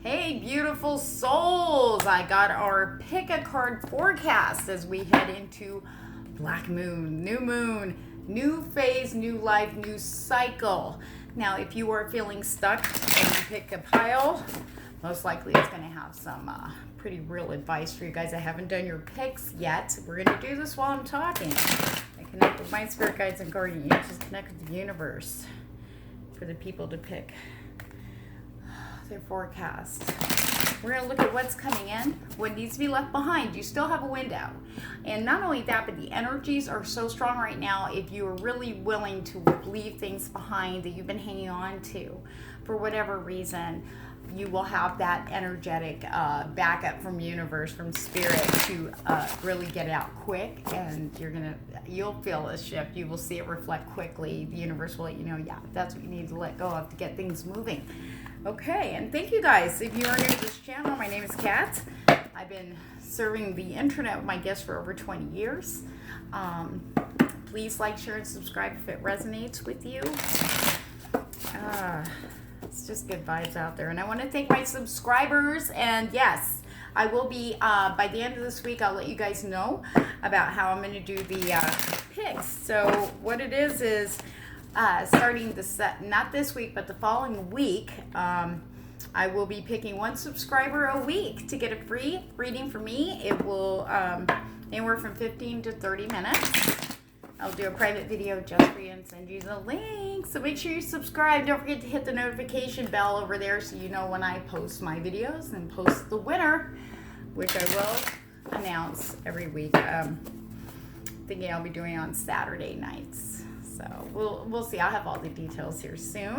Hey, beautiful souls! I got our pick a card forecast as we head into Black Moon, new phase, new life, new cycle. Now, if you are feeling stuck and you pick a pile, most likely it's going to have some pretty real advice for you guys. I haven't done your picks yet. We're going to do this while I'm talking. I connect with my spirit guides and guardian angels, connect with the universe for the people to pick their forecast. We're going to look at what's coming in, what needs to be left behind. You still have a window. And not only that, but the energies are so strong right now. If you are really willing to leave things behind that you've been hanging on to for whatever reason, you will have that energetic backup from universe, from spirit to really get out quick, and you'll feel a shift. You will see it reflect quickly. The universe will let you know, yeah, that's what you need to let go of to get things moving. Okay, and thank you guys. If you are new to this channel, my name is Catz. I've been serving the internet with my guests for over 20 years. Please like, share, and subscribe if it resonates with you. It's just good vibes out there. And I want to thank my subscribers. And yes, I will be, by the end of this week, I'll let you guys know about how I'm going to do the picks. So what it is starting not this week, but the following week, I will be picking one subscriber a week to get a free reading from me. It will anywhere from 15 to 30 minutes. I'll do a private video just for you and send you the link. So make sure you subscribe. Don't forget to hit the notification bell over there so you know when I post my videos and post the winner, which I will announce every week. Thinking I'll be doing it on Saturday nights. So we'll see. I'll have all the details here soon.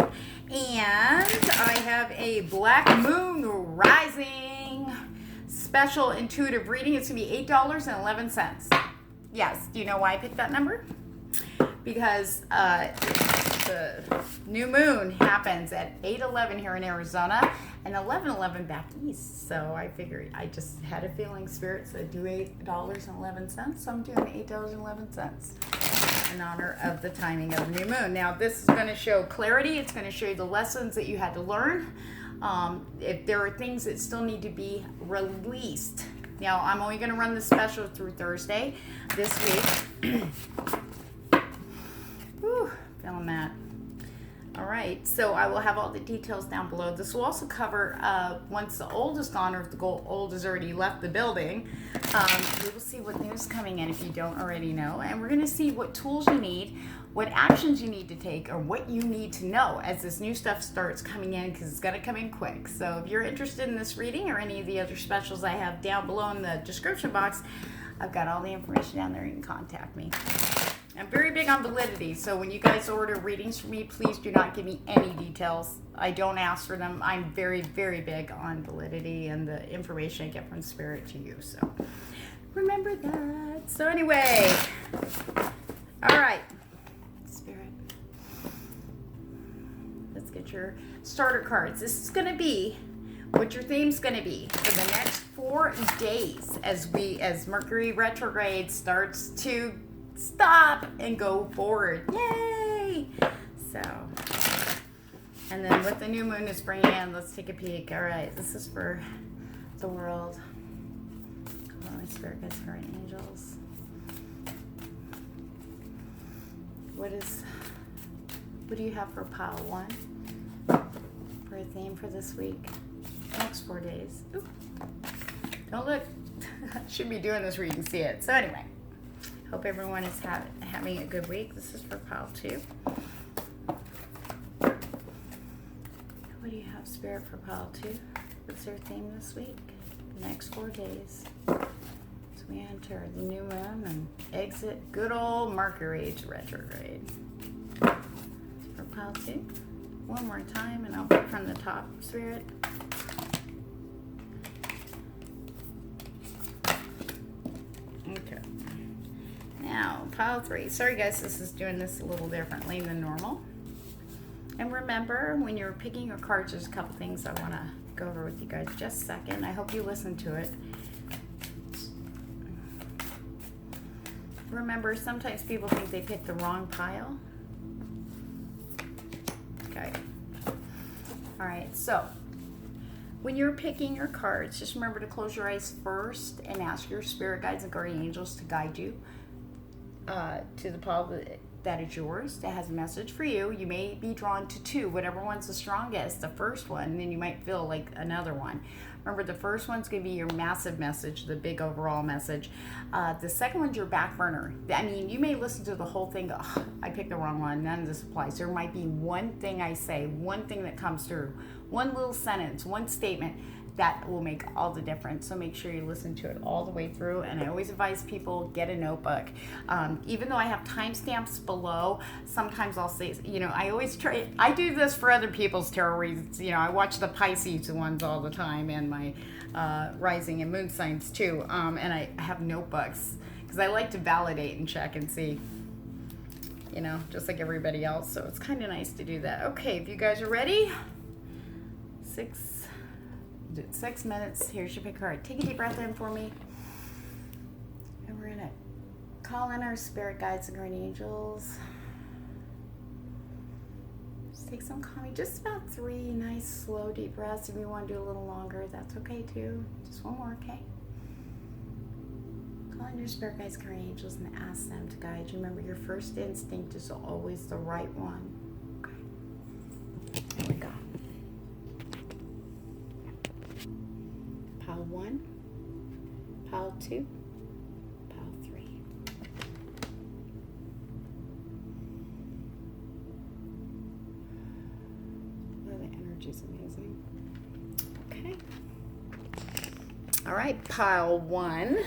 And I have a Black Moon Rising special intuitive reading. It's going to be $8.11. Yes. Do you know why I picked that number? Because the new moon happens at 8:11 here in Arizona and 11:11 back east. So I figured, I just had a feeling spirit said do $8.11. So I'm doing $8.11 in honor of the timing of the new moon. Now this is going to show clarity. It's going to show you the lessons that you had to learn. If there are things that still need to be released. Now, I'm only going to run the special through Thursday this week. Whew, feeling that. All right, so I will have all the details down below. This will also cover, once the old is gone or if the old has already left the building, we will see what news is coming in if you don't already know. And we're going to see what tools you need, what actions you need to take, or what you need to know as this new stuff starts coming in, because it's going to come in quick. So if you're interested in this reading or any of the other specials I have down below in the description box, I've got all the information down there. You can contact me. I'm very big on validity, so when you guys order readings from me, please do not give me any details. I don't ask for them. I'm very, very big on validity and the information I get from spirit to you, so remember that. So anyway, all right, spirit, let's get your starter cards. This is going to be what your theme's going to be for the next 4 days as Mercury retrograde starts to stop and go forward. Yay! So, and then what the new moon is bringing in, let's take a peek. All right, this is for the world. Come on, my spirit guides, guardian angels. What do you have for pile 1 for a theme for this week? Next 4 days. Oop. Don't look. Should be doing this where you can see it. So anyway. Hope everyone is having a good week. This is for pile 2. What do you have, spirit, for pile 2? What's their theme this week? The next 4 days. So we enter the new moon and exit good old Mercury retrograde. For pile 2. One more time and I'll pick from the top, spirit. Okay. Now, pile 3. Sorry guys, this is doing this a little differently than normal. And remember, when you're picking your cards, there's a couple things I want to go over with you guys. Just a second. I hope you listen to it. Remember, sometimes people think they picked the wrong pile. Okay. All right, so When you're picking your cards, just remember to close your eyes first and ask your spirit guides and guardian angels to guide you to the pile that is yours, that has a message for you. You may be drawn to two, whatever one's the strongest, the first one, and then you might feel like another one. Remember, the first one's going to be your massive message, the big overall message. The second one's your back burner. I mean, you may listen to the whole thing, go, oh, I picked the wrong one, none of this applies. There might be one thing I say, one thing that comes through, one little sentence, one statement that will make all the difference. So make sure you listen to it all the way through. And I always advise people, get a notebook. Even though I have timestamps below, sometimes I'll say, I always try, I do this for other people's tarot readings. I watch the Pisces ones all the time, and my rising and moon signs too. And I have notebooks because I like to validate and check and see, just like everybody else. So it's kind of nice to do that. Okay, if you guys are ready, 6 minutes. Here's your pick card. Take a deep breath in for me. And we're going to call in our spirit guides and guardian angels. Just take some calming, just about 3 nice, slow, deep breaths. If you want to do a little longer, that's okay too. Just one more, okay? Call in your spirit guides and guardian angels and ask them to guide you. Remember, your first instinct is always the right one. Okay. Here we go. Pile 1, pile 2, pile 3. Oh, the energy's amazing. Okay. All right, pile 1.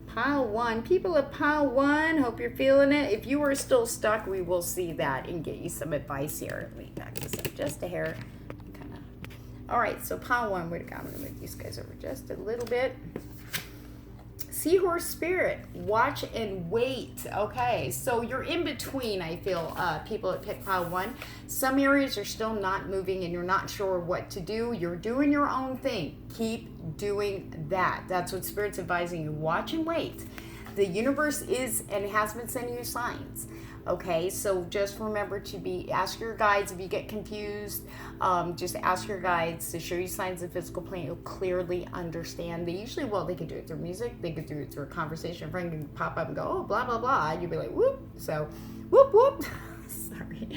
Pile 1. People of pile 1, hope you're feeling it. If you are still stuck, we will see that and get you some advice here. Let me back this up just a hair. All right, so pile 1, wait a minute, I'm going to move these guys over just a little bit. Seahorse spirit, watch and wait. Okay, so you're in between, I feel, people that pick pile 1. Some areas are still not moving and you're not sure what to do. You're doing your own thing. Keep doing that. That's what Spirit's advising you. Watch and wait. The universe is and has been sending you signs. Okay, so just remember to ask your guides if you get confused. Just ask your guides to show you signs of physical plane. You'll clearly understand. They usually will. They could do it through music. They could do it through a conversation. A friend can pop up and go, oh, blah, blah, blah. And you'll be like, whoop. So, whoop, whoop. Sorry.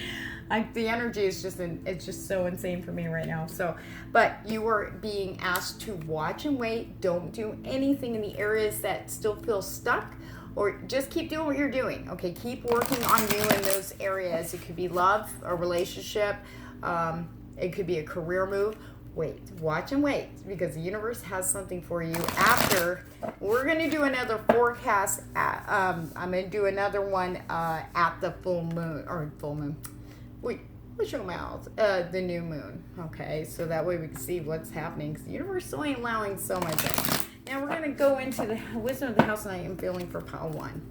The energy is it's just so insane for me right now. So, but you are being asked to watch and wait. Don't do anything in the areas that still feel stuck. Or just keep doing what you're doing. Okay, keep working on you in those areas. It could be love, a relationship. It could be a career move. Wait, watch and wait, because the universe has something for you after. We're going to do another forecast. I'm going to do another one at the full moon. Wait, what's your mouth? The new moon. Okay, so that way we can see what's happening. Because the universe still ain't allowing so much. Now we're going to go into the wisdom of the house, and I am feeling for pile 1.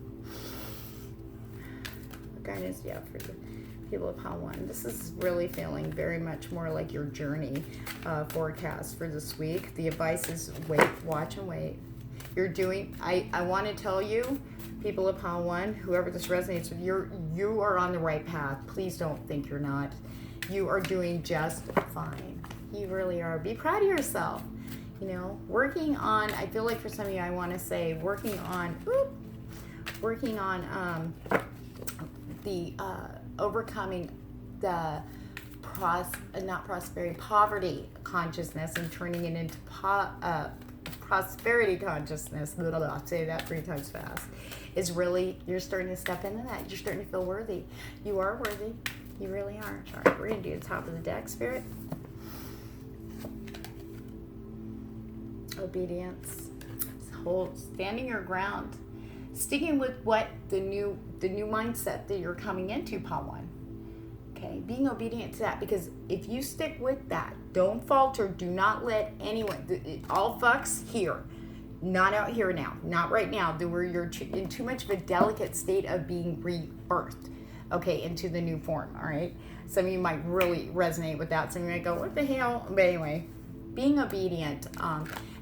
Guidance, yeah, for the people of pile 1. This is really feeling very much more like your journey forecast for this week. The advice is wait, watch, and wait. I want to tell you, people of pile 1, whoever this resonates with, you are on the right path. Please don't think you're not. You are doing just fine. You really are. Be proud of yourself. Working on, I feel like for some of you, I want to say working on the overcoming the poverty consciousness and turning it into prosperity consciousness. I'll say that 3 times fast. Is really, you're starting to step into that. You're starting to feel worthy. You are worthy. You really are. All right, we're going to do the top of the deck, Spirit. Obedience, standing your ground, sticking with what the new mindset that you're coming into, pile 1. Okay, being obedient to that, because if you stick with that, don't falter. Do not let anyone. All fucks here, not out here now, not right now. Where you're in too much of a delicate state of being rebirthed. Okay, into the new form. All right, some of you might really resonate with that. Some of you might go, what the hell? But anyway, being obedient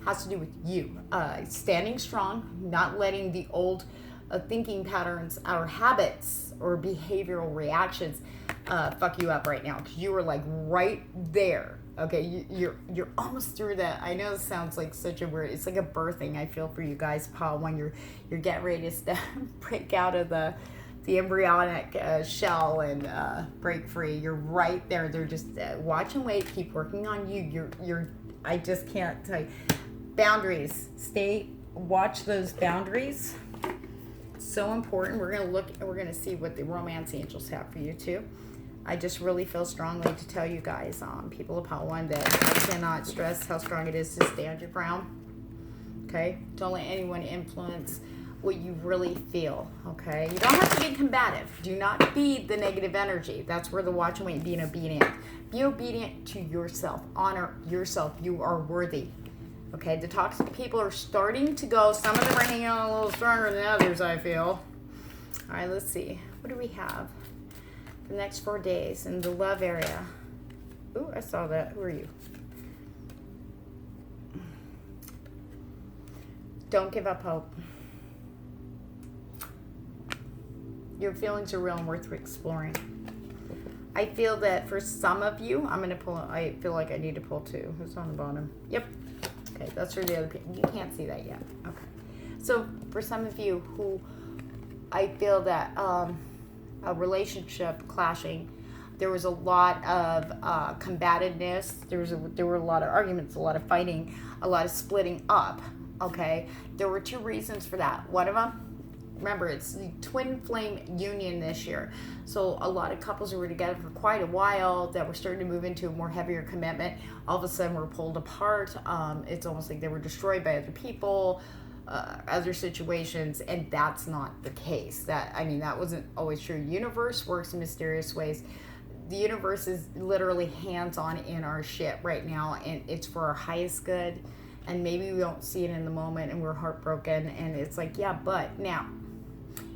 has to do with you standing strong, not letting the old thinking patterns, our habits or behavioral reactions fuck you up right now, because you are like right there Okay, you're almost through that. I know it sounds like such a weird. It's like a birthing. I feel for you guys, Paul, when you're getting ready to break out of the embryonic shell and break free. You're right there. They're just watch and wait. Keep working on you. You're. I just can't tell you. Boundaries. Watch those boundaries. So important. We're gonna look. We're gonna see what the romance angels have for you too. I just really feel strongly to tell you guys, people of Power One, that I cannot stress how strong it is to stand your ground. Okay? Don't let anyone influence what you really feel. Okay? You don't have to be combative. Do not feed the negative energy. That's where the watch and wait, being obedient. Be obedient to yourself. Honor yourself. You are worthy. Okay? The toxic people are starting to go. Some of them are hanging on a little stronger than others, I feel. All right, let's see. What do we have? The next 4 days in the love area. Ooh, I saw that. Who are you? Don't give up hope. Your feelings are real and worth exploring. I feel that for some of you, I'm going to pull, I feel like I need to pull two. Who's on the bottom? Yep. Okay, that's for the other people. You can't see that yet. Okay. So for some of you who I feel that, a relationship clashing, there was a lot of combativeness, there were a lot of arguments, a lot of fighting, a lot of splitting up. Okay, there were two reasons for that. One of them, remember, it's the twin flame union this year, so a lot of couples who were together for quite a while that were starting to move into a more heavier commitment all of a sudden were pulled apart. It's almost like they were destroyed by other people, other situations, and that's not the case. That wasn't always true. Universe works in mysterious ways. The universe is literally hands-on in our shit right now, and it's for our highest good. And maybe we don't see it in the moment, and we're heartbroken, and it's like, yeah, but now,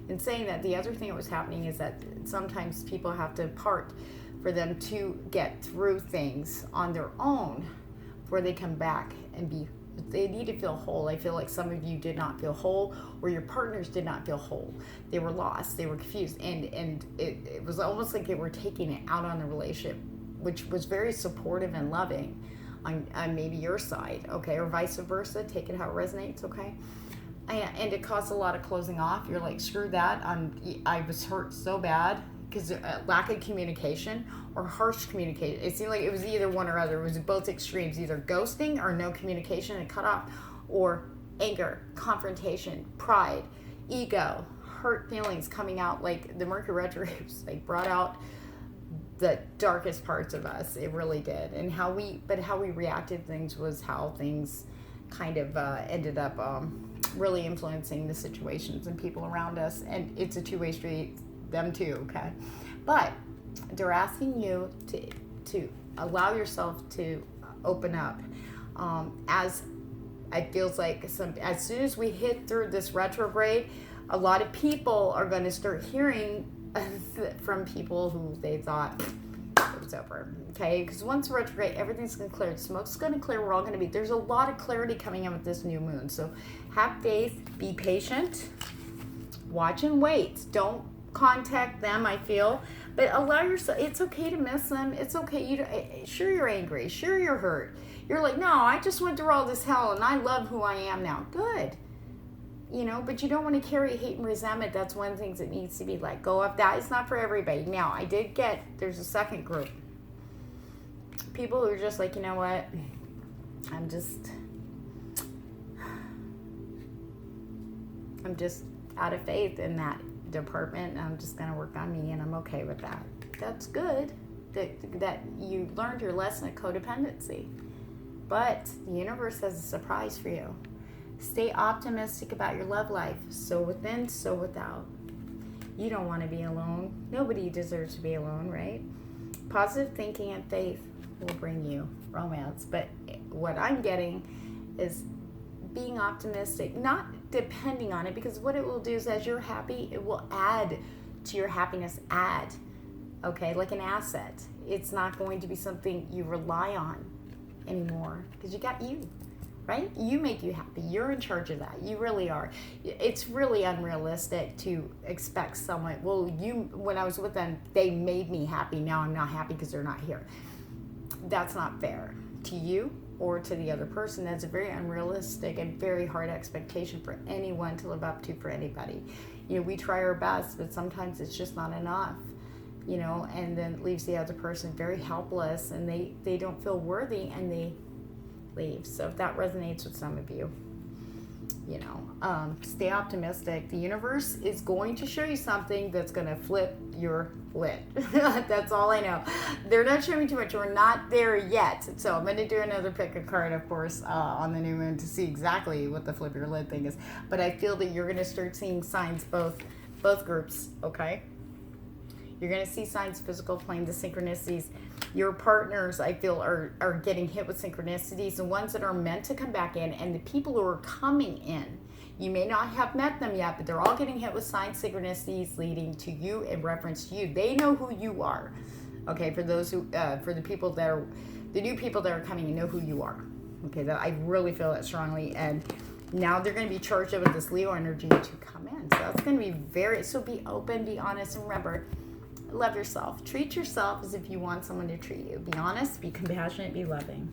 in saying that, the other thing that was happening is that sometimes people have to part for them to get through things on their own before they come back and they need to feel whole. I feel like some of you did not feel whole, or your partners did not feel whole. They were lost, they were confused, and it was almost like they were taking it out on the relationship, which was very supportive and loving on maybe your side, okay, or vice versa. Take it how it resonates, okay? And it caused a lot of closing off. You're like, screw that. I was hurt so bad because lack of communication or harsh communication. It seemed like it was either one or other. It was both extremes, either ghosting or no communication and cut off, or anger, confrontation, pride, ego, hurt feelings coming out. Like the Mercury retrograde like brought out the darkest parts of us. It really did. And how we reacted to things was how things kind of ended up really influencing the situations and people around us. And it's a two-way street, them too, okay? But they're asking you to allow yourself to open up. As it feels like as soon as we hit through this retrograde, a lot of people are going to start hearing from people who they thought it was over, okay? Because once retrograde, everything's going to clear. Smoke's going to clear. We're all going to be, there's a lot of clarity coming in with this new moon. So have faith, be patient, watch and wait. Don't contact them, I feel, but allow yourself. It's okay to miss them. It's okay. Sure, you're angry. Sure, you're hurt. You're like, no, I just went through all this hell and I love who I am now. Good. But you don't want to carry hate and resentment. That's one of the things that needs to be let go of. That is not for everybody. Now, there's a second group. People who are just like, you know what? I'm just out of faith in that department. And I'm just going to work on me, and I'm okay with that. That's good that you learned your lesson of codependency. But the universe has a surprise for you. Stay optimistic about your love life. So within, so without. You don't want to be alone. Nobody deserves to be alone, right? Positive thinking and faith will bring you romance. But what I'm getting is being optimistic, not depending on it, because what it will do is as you're happy, it will add to your happiness. Okay, like an asset. It's not going to be something you rely on anymore because you got you. Right? You make you happy. You're in charge of that. You really are. It's really unrealistic to expect someone, when I was with them, they made me happy. Now I'm not happy because they're not here. that's not fair to you or to the other person. That's a very unrealistic and very hard expectation for anyone to live up to for anybody. We try our best, but sometimes it's just not enough, and then it leaves the other person very helpless, and they don't feel worthy, and they leave. So if that resonates with some of you, stay optimistic. The universe is going to show you something that's going to flip your lid. That's all I know. They're not showing me too much. We're not there yet. So I'm going to do another pick a card, of course, on the new moon to see exactly what the flip your lid thing is. But I feel that you're going to start seeing signs, both groups, okay? You're going to see signs, physical plane, the synchronicities. Your partners, I feel, are getting hit with synchronicities, the ones that are meant to come back in, and the people who are coming in. You may not have met them yet, but they're all getting hit with signs, synchronicities leading to you in reference to you. They know who you are. Okay, for those who, for the people that are, the new people that are coming, you know who you are. Okay, that I really feel that strongly, and now they're going to be charged up with this Leo energy to come in. So that's going to be so be open, be honest, and remember, love yourself. Treat yourself as if you want someone to treat you. Be honest, be compassionate, be loving.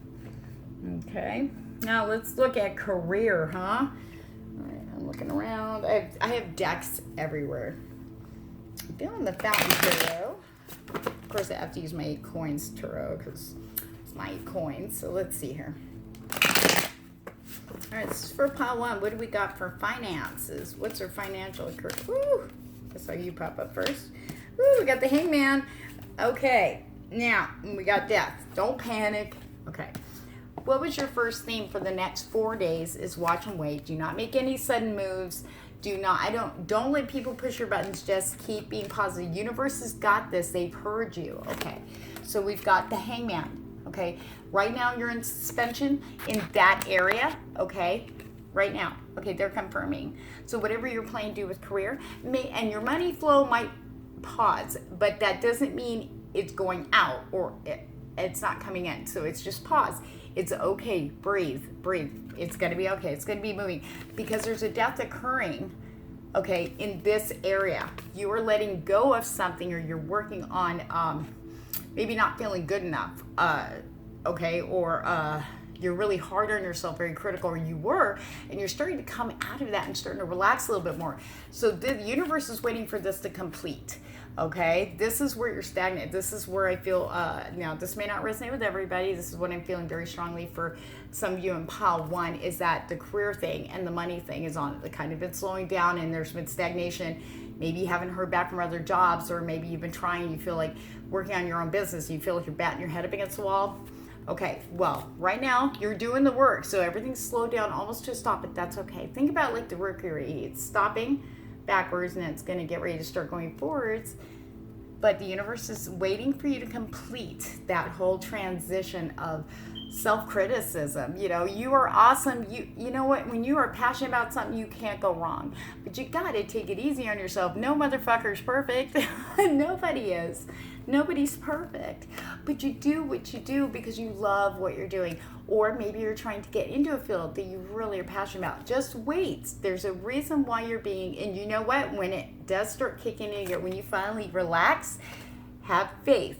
Okay, now let's look at career, huh? All right, I'm looking around. I have decks everywhere. I'm feeling the Fountain Tarot. Of course, I have to use my 8 coins tarot because it's my 8 coins. So let's see here. All right, this is for pile 1. What do we got for finances? What's our financial career? Woo! I saw you pop up first. Woo, we got the Hangman. Okay, now we got death. Don't panic. Okay. What was your first theme for the next 4 days is watch and wait. Do not make any sudden moves. Don't let people push your buttons. Just keep being positive. Universe has got this. They've heard you. Okay. So we've got the Hangman. Okay. Right now you're in suspension in that area. Okay. Right now. Okay. They're confirming. So whatever you're planning to do with career and your money flow might pause, but that doesn't mean it's going out or it's not coming in. So it's just pause. It's okay. Breathe. It's going to be okay. It's going to be moving because there's a death occurring, okay, in this area. You are letting go of something, or you're working on maybe not feeling good enough, okay, or you're really hard on yourself, very critical, or you were, and you're starting to come out of that and starting to relax a little bit more. So the universe is waiting for this to complete. Okay, this is where you're stagnant. This is where I feel, now this may not resonate with everybody. This is what I'm feeling very strongly for some of you in pile 1 is that the career thing and the money thing is on the kind of been slowing down, and there's been stagnation. Maybe you haven't heard back from other jobs, or maybe you've been trying, you feel like working on your own business, you feel like you're batting your head up against the wall. Okay, well, right now you're doing the work, so everything's slowed down almost to a stop, but that's okay. Think about like the Mercury, it's stopping backwards and it's going to get ready to start going forwards, but the universe is waiting for you to complete that whole transition of self-criticism. You are awesome. You know what, when you are passionate about something, you can't go wrong, but you got to take it easy on yourself. No motherfucker's perfect. Nobody is. Nobody's perfect, but you do what you do because you love what you're doing, or maybe you're trying to get into a field that you really are passionate about. Just wait. There's a reason why you're being, and you know what, when it does start kicking in, when you finally relax, have faith.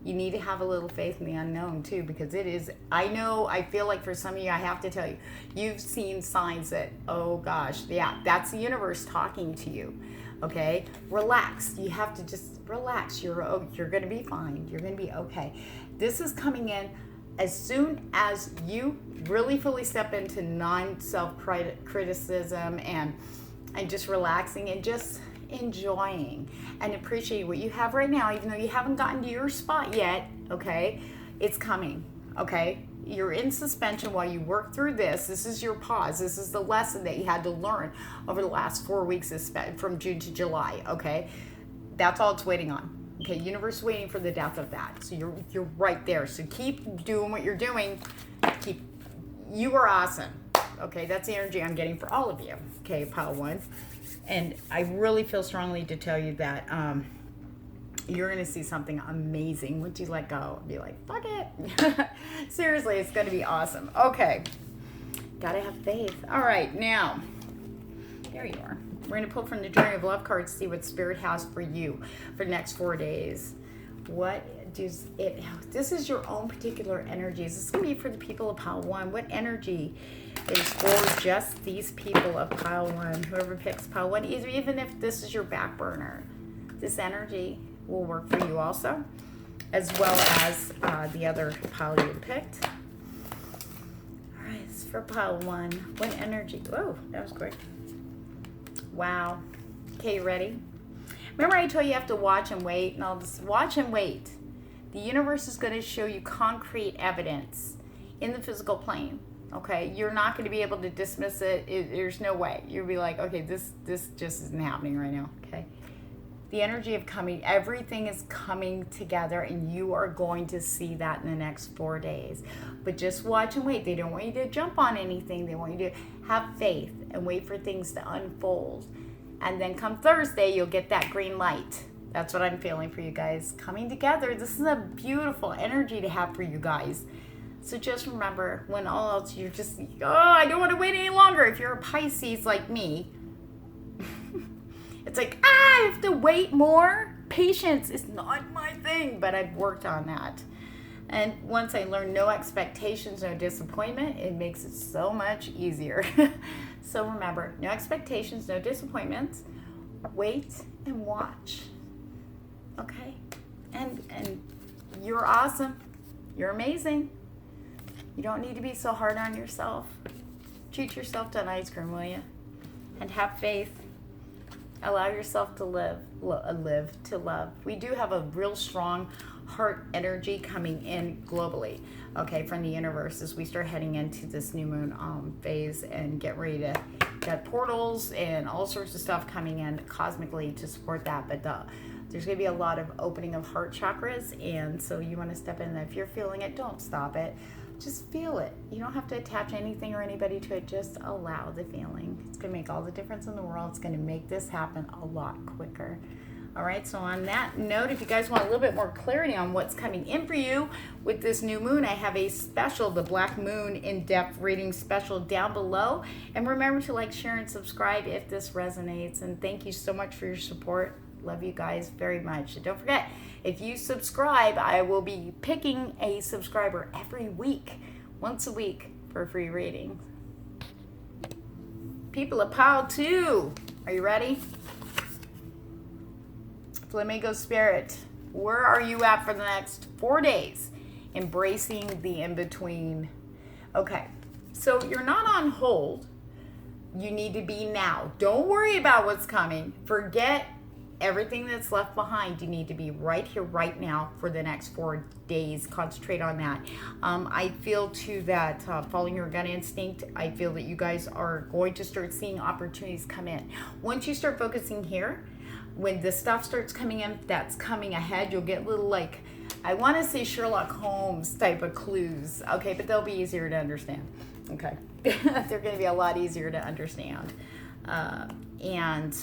You need to have a little faith in the unknown too, because it is, I feel like for some of you, I have to tell you, you've seen signs that, oh gosh, yeah, that's the universe talking to you. Okay, relax. You have to just relax. You're going to be fine. You're going to be okay. This is coming in as soon as you really fully step into non-self-criticism and just relaxing and just enjoying and appreciating what you have right now, even though you haven't gotten to your spot yet. Okay, it's coming. Okay, you're in suspension while you work through this. This is your pause. This is the lesson that you had to learn over the last 4 weeks from June to July. Okay, that's all it's waiting on. Okay, universe is waiting for the death of that. So you're right there. So keep doing what you're doing. You are awesome. Okay, that's the energy I'm getting for all of you. Okay, pile 1, and I really feel strongly to tell you that you're going to see something amazing once you let go. Be like, fuck it. Seriously, it's going to be awesome. Okay. Got to have faith. All right. Now, there you are. We're going to pull from the Journey of Love cards to see what Spirit has for you for the next 4 days. What does it, this is your own particular energies. This is going to be for the people of pile 1. What energy is for just these people of pile 1? Whoever picks pile 1, even if this is your back burner, this energy will work for you also, as well as the other pile you picked. All right, it's for pile 1. What energy? Whoa, that was quick. Wow. Okay, you ready? Remember I told you have to watch and wait, and I'll just watch and wait. The universe is going to show you concrete evidence in the physical plane. Okay, you're not going to be able to dismiss it. There's no way. You'll be like, okay, this just isn't happening right now. Okay, the energy of coming, everything is coming together, and you are going to see that in the next 4 days. But just watch and wait. They don't want you to jump on anything. They want you to have faith and wait for things to unfold. And then come Thursday, you'll get that green light. That's what I'm feeling for you guys. Coming together. This is a beautiful energy to have for you guys. So just remember, when all else, you're just, I don't want to wait any longer. If you're a Pisces like me, it's like, I have to wait more. Patience is not my thing, but I've worked on that. And once I learned no expectations, no disappointment, it makes it so much easier. So remember, no expectations, no disappointments. Wait and watch. Okay? And you're awesome. You're amazing. You don't need to be so hard on yourself. Treat yourself to an ice cream, will you? And have faith. Allow yourself to live to love. We do have a real strong heart energy coming in globally, okay, from the universe as we start heading into this new moon phase and get ready to get portals and all sorts of stuff coming in cosmically to support that. But there's going to be a lot of opening of heart chakras, and so you want to step in. If you're feeling it, don't stop it. Just feel it. You don't have to attach anything or anybody to it. Just allow the feeling. It's going to make all the difference in the world. It's going to make this happen a lot quicker. All right, so on that note, if you guys want a little bit more clarity on what's coming in for you with this new moon, I have a special, the Black Moon in-depth reading special down below. And remember to like, share, and subscribe if this resonates. And thank you so much for your support. Love you guys very much. And don't forget, if you subscribe, I will be picking a subscriber every week, once a week, for a free reading. People of pile 2, are you ready? Flamingo Spirit, where are you at for the next 4 days? Embracing the in-between. Okay, so you're not on hold. You need to be now. Don't worry about what's coming. Forget everything that's left behind. You need to be right here, right now for the next 4 days. Concentrate on that. I feel too that following your gut instinct, I feel that you guys are going to start seeing opportunities come in. Once you start focusing here, when the stuff starts coming in that's coming ahead, you'll get little, like, I want to say Sherlock Holmes type of clues. Okay, but they'll be easier to understand. Okay. They're going to be a lot easier to understand. And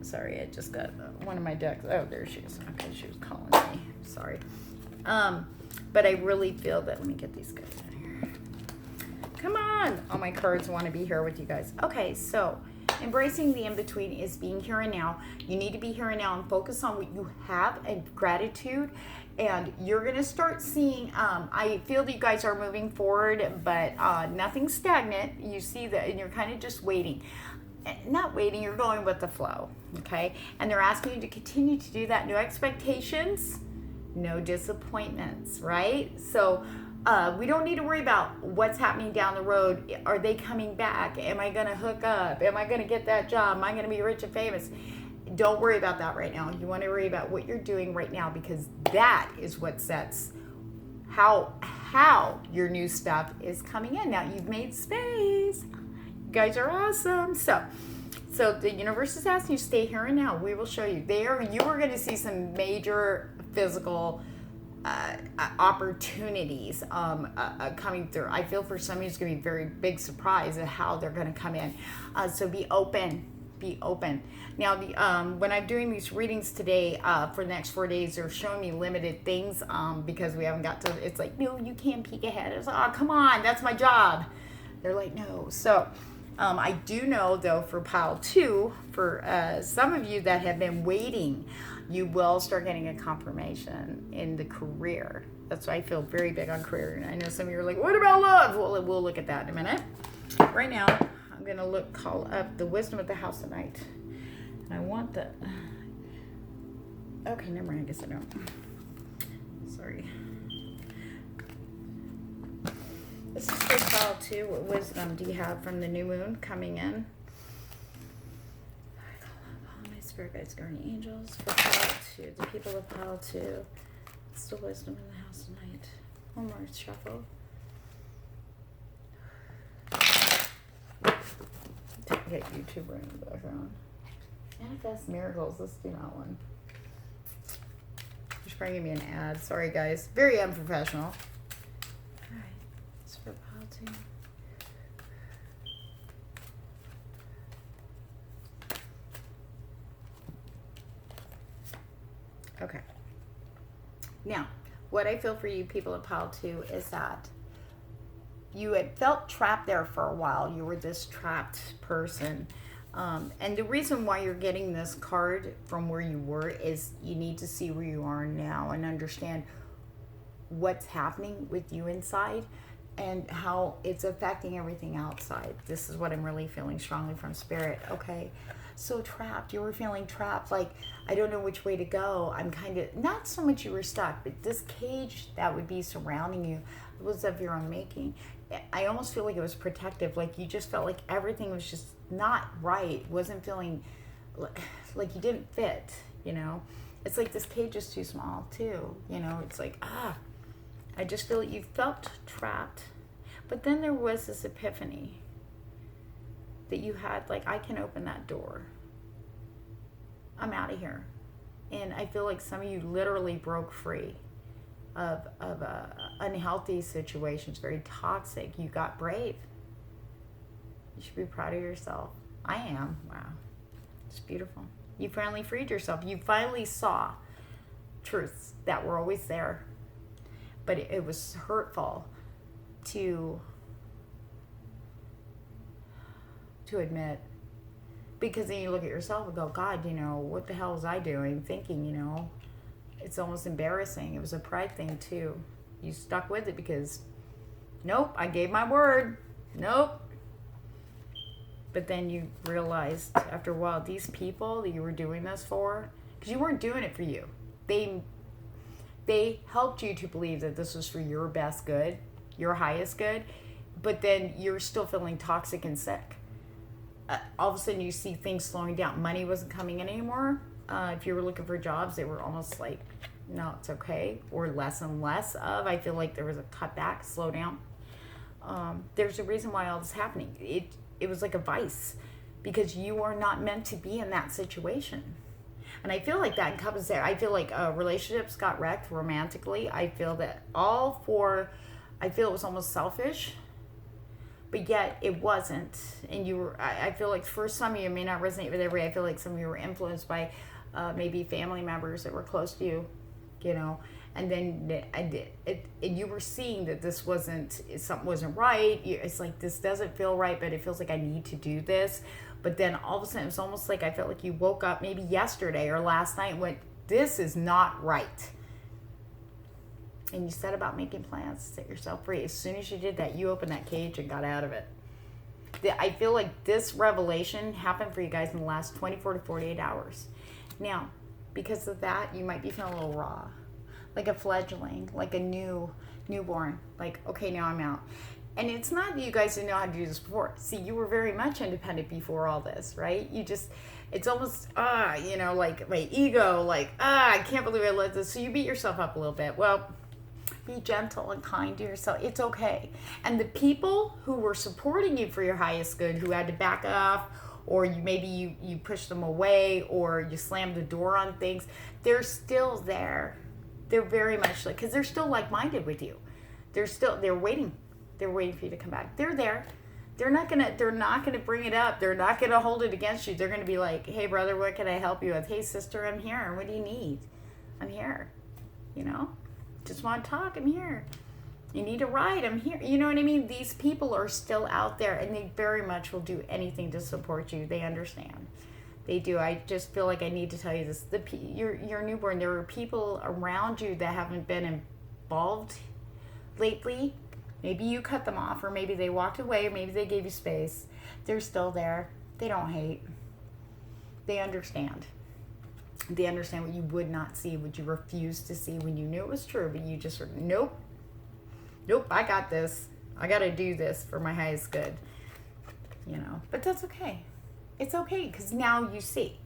sorry, I just got one of my ducks. Oh, there she is. Okay, she was calling me. Sorry. But I really feel that, let me get these guys out of here. Come on. All my cards want to be here with you guys. Okay, so embracing the in-between is being here and now. You need to be here and now and focus on what you have and gratitude. And you're going to start seeing, I feel that you guys are moving forward, but nothing's stagnant. You see that, and you're kind of just waiting. Not waiting, you're going with the flow, okay? And they're asking you to continue to do that. No expectations, no disappointments, right? So we don't need to worry about what's happening down the road. Are they coming back? Am I going to hook up? Am I going to get that job? Am I going to be rich and famous? Don't worry about that right now. You want to worry about what you're doing right now, because that is what sets how your new stuff is coming in. Now you've made space. You guys are awesome. So the universe is asking you to stay here and now. We will show you. You are going to see some major physical opportunities coming through. I feel for some of you it's going to be a very big surprise at how they're going to come in. So be open. Be open. Now, when I'm doing these readings today for the next 4 days, they're showing me limited things because we haven't got to. It's like, no, you can't peek ahead. It's like, oh, come on, that's my job. They're like, no. So I do know, though, for pile 2, for some of you that have been waiting, You will start getting a confirmation in the career. That's why I feel very big on career. And I know some of you are like, what about love? Well, we'll look at that in a minute. Right now, I'm going to call up the wisdom of the house tonight. And I want the... Okay, never mind. I guess I don't. Sorry. This is for pile 2. What wisdom do you have from the new moon coming in? I call up all my spirit guides, guardian angels for pile 2. The people of pile 2. It's the wisdom in the house tonight. One more shuffle. Get YouTuber in the background. Manifest miracles. Let's do that one. She's probably gonna be an ad. Sorry, guys. Very unprofessional. All right. It's for pile 2. Okay. Now, what I feel for you people at pile 2 is that you had felt trapped there for a while. You were this trapped person. And the reason why you're getting this card from where you were is you need to see where you are now and understand what's happening with you inside and how it's affecting everything outside. This is what I'm really feeling strongly from Spirit, okay? So trapped. You were feeling trapped, like, I don't know which way to go. I'm kind of, not so much you were stuck, but this cage that would be surrounding you was of your own making. I almost feel like it was protective, like you just felt like everything was just not right, wasn't feeling like you didn't fit, you know? It's like this cage is too small too, you know? It's like, I just feel like you felt trapped. But then there was this epiphany that you had, like, I can open that door. I'm out of here. And I feel like some of you literally broke free of unhealthy situations, very toxic. You got brave. You should be proud of yourself. I am. Wow. It's beautiful. You finally freed yourself. You finally saw truths that were always there. But it was hurtful to admit. Because then you look at yourself and go, God, you know, what the hell was I doing? Thinking, you know, it's almost embarrassing. It was a pride thing too. You stuck with it because, nope, I gave my word. Nope. But then you realized after a while, these people that you were doing this for, because you weren't doing it for you. They helped you to believe that this was for your best good, your highest good, but then you're still feeling toxic and sick. All of a sudden you see things slowing down. Money wasn't coming in anymore. If you were looking for jobs, they were almost like, no, it's okay, or less and less of. I feel like there was a cutback, slow down. There's a reason why all this is happening. It was like a vice, because you are not meant to be in that situation. And I feel like that encompasses there. I feel like relationships got wrecked romantically. I feel that I feel it was almost selfish, but yet it wasn't. And you were, I feel like for some of you, it may not resonate with everybody. I feel like some of you were influenced by maybe family members that were close to you, you know, and then you were seeing that this something wasn't right. It's like, this doesn't feel right, but it feels like I need to do this. But then all of a sudden, it was almost like I felt like you woke up maybe yesterday or last night and went, this is not right. And you set about making plans to set yourself free. As soon as you did that, you opened that cage and got out of it. I feel like this revelation happened for you guys in the last 24 to 48 hours. Now, because of that, you might be feeling a little raw, like a fledgling, like a newborn. Like, okay, now I'm out. And it's not that you guys didn't know how to do this before. See, you were very much independent before all this, right? It's almost, you know, like my ego, like, I can't believe I let this. So you beat yourself up a little bit. Well, be gentle and kind to yourself. It's okay. And the people who were supporting you for your highest good, who had to back off, or you pushed them away, or you slammed the door on things, they're still there. They're very much like, because they're still like-minded with you. They're waiting. They're waiting for you to come back. They're there. They're not gonna bring it up. They're not gonna hold it against you. They're gonna be like, hey brother, what can I help you with? Hey sister, I'm here. What do you need? I'm here. You know? Just want to talk, I'm here. You need a ride, I'm here. You know what I mean? These people are still out there, and they very much will do anything to support you. They understand. They do. I just feel like I need to tell you this. You're newborn. There are people around you that haven't been involved lately. Maybe you cut them off, or maybe they walked away, or maybe they gave you space. They're still there. They don't hate. They understand. They understand what you would not see, what you refused to see when you knew it was true, but you just sort of, nope, I got this. I got to do this for my highest good, But that's okay. It's okay, because now you see.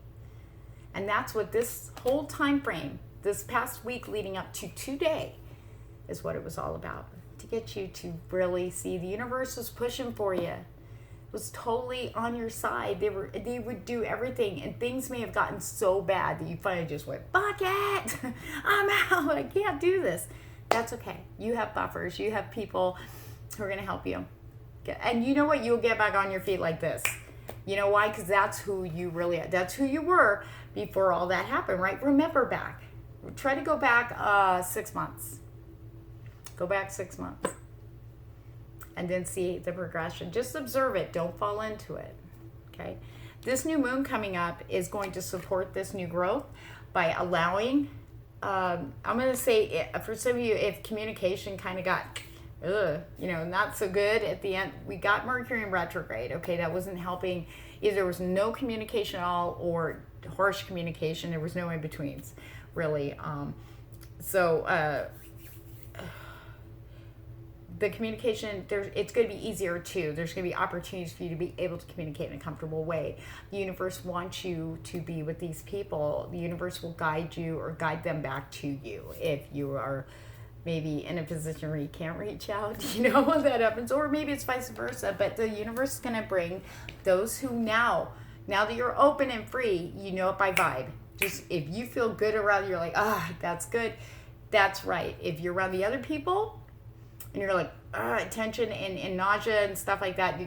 And that's what this whole time frame, this past week leading up to today, is what it was all about. To get you to really see the universe was pushing for you. It was totally on your side. They would do everything, and things may have gotten so bad that you finally just went, fuck it, I'm out, I can't do this. That's okay. You have buffers. You have people who are going to help you. And you know what? You'll get back on your feet like this. You know why? Because that's who you that's who you were before all that happened, right? Remember back. Try to go back 6 months. Go back 6 months. And then see the progression. Just observe it. Don't fall into it. Okay? This new moon coming up is going to support this new growth by allowing, I'm going to say, for some of you, if communication kind of got, not so good at the end, we got Mercury in retrograde. Okay? That wasn't helping. Either there was no communication at all or harsh communication. There was no in-betweens, really. The communication, it's going to be easier too. There's going to be opportunities for you to be able to communicate in a comfortable way. The universe wants you to be with these people. The universe will guide you or guide them back to you if you are maybe in a position where you can't reach out, when that happens. Or maybe it's vice versa. But the universe is going to bring those who now that you're open and free, you know it by vibe. Just if you feel good around, you're like, that's good. That's right. If you're around the other people, and you're like, tension and nausea and stuff like that,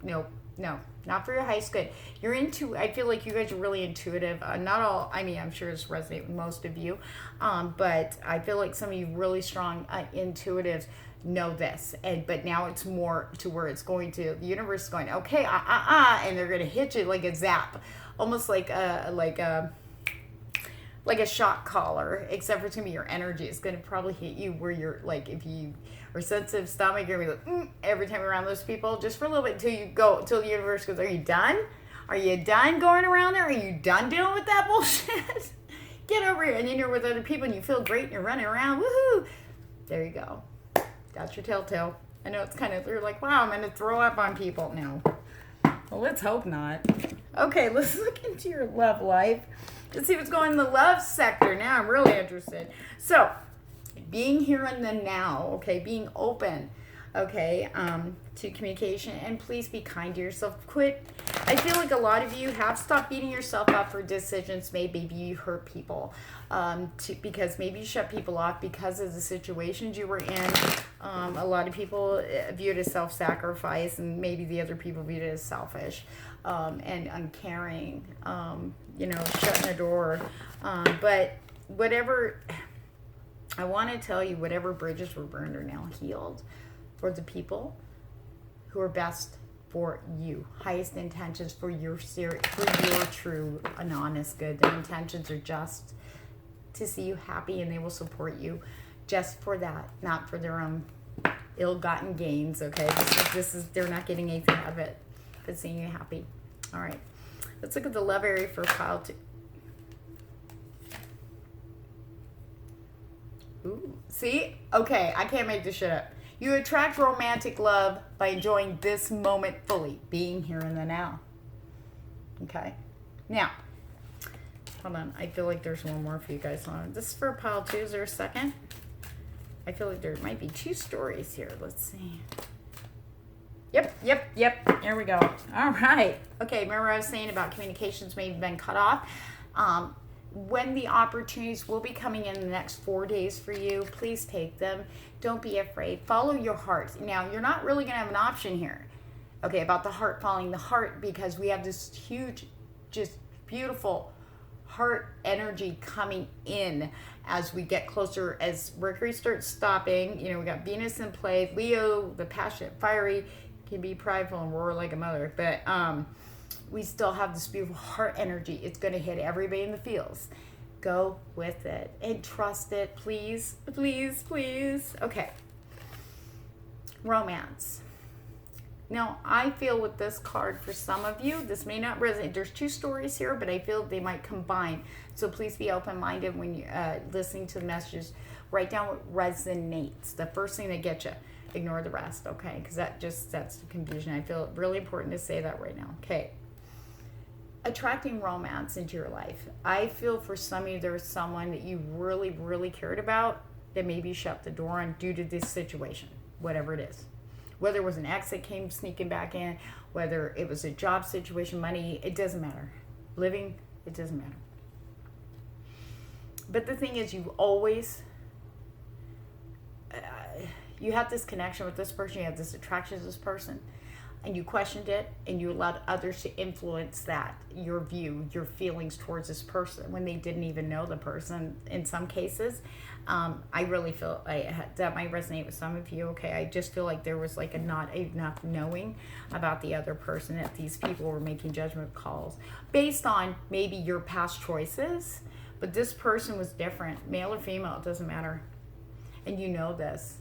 no, not for your highest good. I feel like you guys are really intuitive. Not all, I'm sure it's resonate with most of you, but I feel like some of you really strong intuitives know this. But now it's more to where it's going to, the universe is going, okay, and they're going to hit you like a zap, almost like a shock collar, except for it's going to be your energy. It's going to probably hit you where you're like, if you are sensitive stomach, you're going to be like, every time you're around those people, just for a little bit until the universe goes, are you done? Are you done going around there? Are you done dealing with that bullshit? Get over here. And then you're with other people and you feel great and you're running around. Woohoo! There you go. That's your telltale. I know it's you're like, wow, I'm going to throw up on people. No. Well, let's hope not. Okay, let's look into your love life. Let's see what's going on in the love sector. Now I'm really interested. So, being here in the now, okay, being open, okay, to communication, and please be kind to yourself. I feel like a lot of you have stopped beating yourself up for decisions made. Maybe you hurt people, because maybe you shut people off because of the situations you were in. A lot of people view it as self-sacrifice, and maybe the other people viewed it as selfish and uncaring, shutting the door. But whatever, I want to tell you, whatever bridges were burned are now healed for the people who are best for you. Highest intentions for your true and honest good. Their intentions are just to see you happy, and they will support you just for that, not for their own ill-gotten gains. Okay, this is they're not getting anything out of it, but seeing you happy. All right, let's look at the love area for pile 2. Ooh, see? Okay, I can't make this shit up. You attract romantic love by enjoying this moment fully, being here in the now. Okay? Now, hold on. I feel like there's one more for you guys. This is for pile 2. Is there a second? I feel like there might be 2 stories here. Let's see. Yep. Here we go. All right. Okay, remember I was saying about communications may have been cut off. When the opportunities will be coming in the next 4 days for you, please take them. Don't be afraid. Follow your heart. Now, you're not really going to have an option here, okay, about the heart following the heart, because we have this huge, just beautiful heart energy coming in as we get closer, as Mercury starts stopping. We got Venus in play. Leo, the passionate, fiery, can be prideful and roar like a mother. But We still have this beautiful heart energy. It's going to hit everybody in the fields. Go with it and trust it, please, please, please. Okay. Romance. Now, I feel with this card, for some of you, this may not resonate. There's two stories here, but I feel they might combine. So please be open-minded when you're listening to the messages. Write down what resonates. The first thing that gets you. Ignore the rest, okay? Because that just sets the confusion. I feel really important to say that right now. Okay. Attracting romance into your life. I feel for some of you, there's someone that you really, really cared about that maybe you shut the door on due to this situation, whatever it is. Whether it was an ex that came sneaking back in, whether it was a job situation, money, it doesn't matter. Living, it doesn't matter. But the thing is, you always, you have this connection with this person, you have this attraction to this person, and you questioned it, and you allowed others to influence that, your view, your feelings towards this person when they didn't even know the person in some cases. I really feel that might resonate with some of you. Okay, I just feel like there was like a not enough knowing about the other person, that these people were making judgment calls based on maybe your past choices, but this person was different, male or female, it doesn't matter. And you know this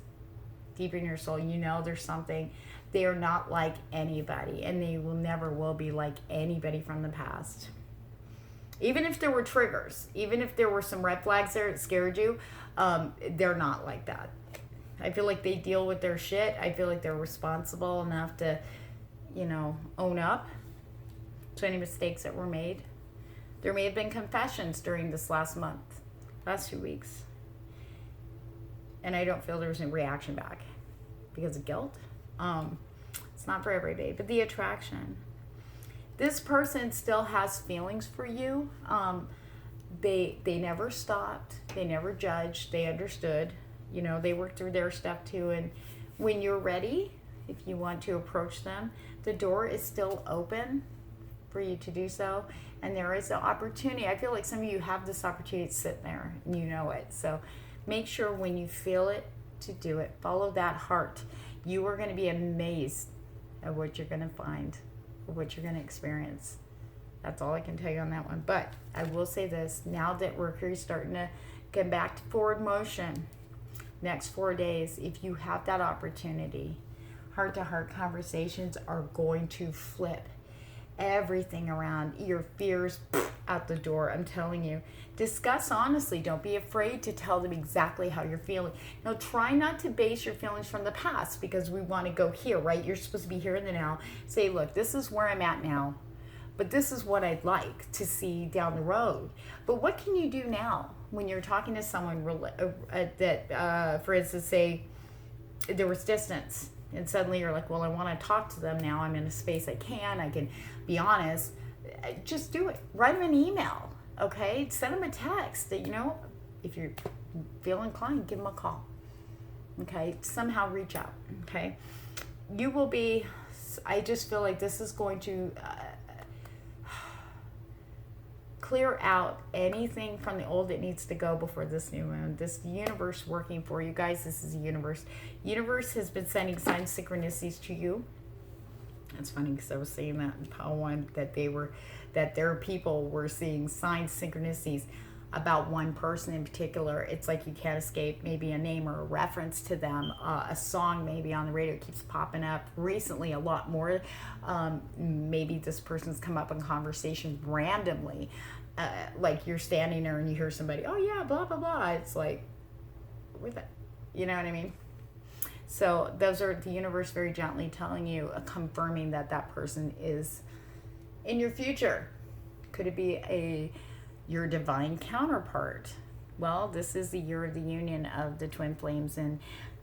deep in your soul, you know there's something. They are not like anybody, and they will never will be like anybody from the past. Even if there were triggers, even if there were some red flags there that scared you, they're not like that. I feel like they deal with their shit. I feel like they're responsible enough to, own up to any mistakes that were made. There may have been confessions during this last 2 weeks. And I don't feel there was any reaction back because of guilt. It's not for everybody, but the attraction. This person still has feelings for you. They never stopped. They never judged. They understood. They worked through their stuff too. And when you're ready, if you want to approach them, the door is still open for you to do so. And there is an opportunity. I feel like some of you have this opportunity sitting there and you know it. So make sure when you feel it to do it. Follow that heart. You are going to be amazed at what you're going to find, what you're going to experience. That's all I can tell you on that one. But I will say this, now that Mercury's starting to get back to forward motion, next 4 days, if you have that opportunity, heart-to-heart conversations are going to flip everything around. Your fears out the door, I'm telling you. Discuss honestly. Don't be afraid to tell them exactly how you're feeling. Now, try not to base your feelings from the past, because we want to go here, right? You're supposed to be here in the now. Say, look, this is where I'm at now, but this is what I'd like to see down the road. But what can you do now when you're talking to someone that, for instance, say there was distance, and suddenly you're like, well, I want to talk to them now. I'm in a space I can be honest. Just do it. Write them an email, okay? Send them a text. If you feel inclined, give them a call, okay? Somehow reach out, okay? You will be, I just feel like this is going to clear out anything from the old that needs to go before this new moon. This universe working for you guys. This is a universe. Universe has been sending signs, synchronicities to you. It's funny because I was saying that in Pile 1 that their people were seeing signs, synchronicities about one person in particular. It's like you can't escape maybe a name or a reference to them. A song maybe on the radio keeps popping up recently a lot more. Maybe this person's come up in conversation randomly. Like you're standing there and you hear somebody, oh yeah, blah, blah, blah. It's like, with it. You know what I mean? So those are the universe very gently telling you, confirming that that person is in your future. Could it be your divine counterpart? Well, this is the year of the union of the twin flames, and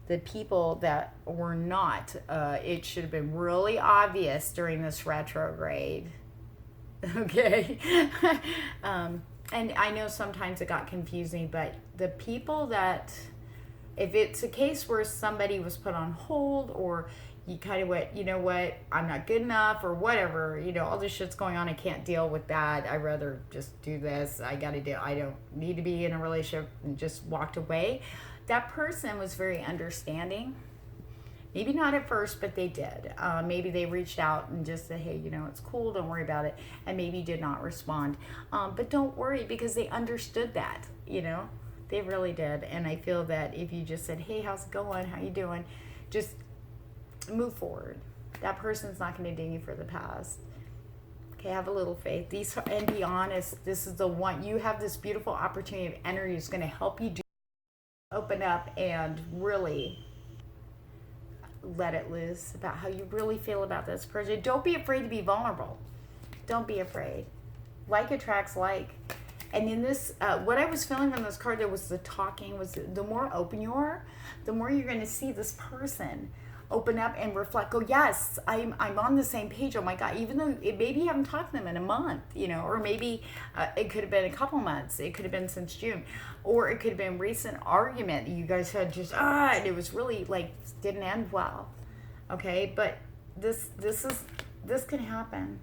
the people that were not, it should have been really obvious during this retrograde. Okay. And I know sometimes it got confusing, but the people that, if it's a case where somebody was put on hold, or you kind of went, you know what, I'm not good enough, or whatever, all this shit's going on, I can't deal with that, I'd rather just do this, I don't need to be in a relationship, and just walked away. That person was very understanding, Maybe not at first, but they did. Maybe they reached out and just said, hey, it's cool, don't worry about it. And maybe did not respond. But don't worry, because they understood that, They really did. And I feel that if you just said, hey, how's it going? How you doing? Just move forward. That person's not going to ding you for the past. Okay, have a little faith. And be honest. This is the one. You have this beautiful opportunity of energy that's going to help you open up and really let it loose about how you really feel about this person. Don't be afraid to be vulnerable. Don't be afraid. Like attracts like. And in this, what I was feeling on this card, there was the talking, was the more open you are, the more you're going to see this person open up and reflect. Go, yes, I'm on the same page. Oh my God, even though maybe you haven't talked to them in a month, or maybe it could have been a couple months. It could have been since June, or it could have been recent argument. You guys had just, and it was really didn't end well. Okay, but this can happen.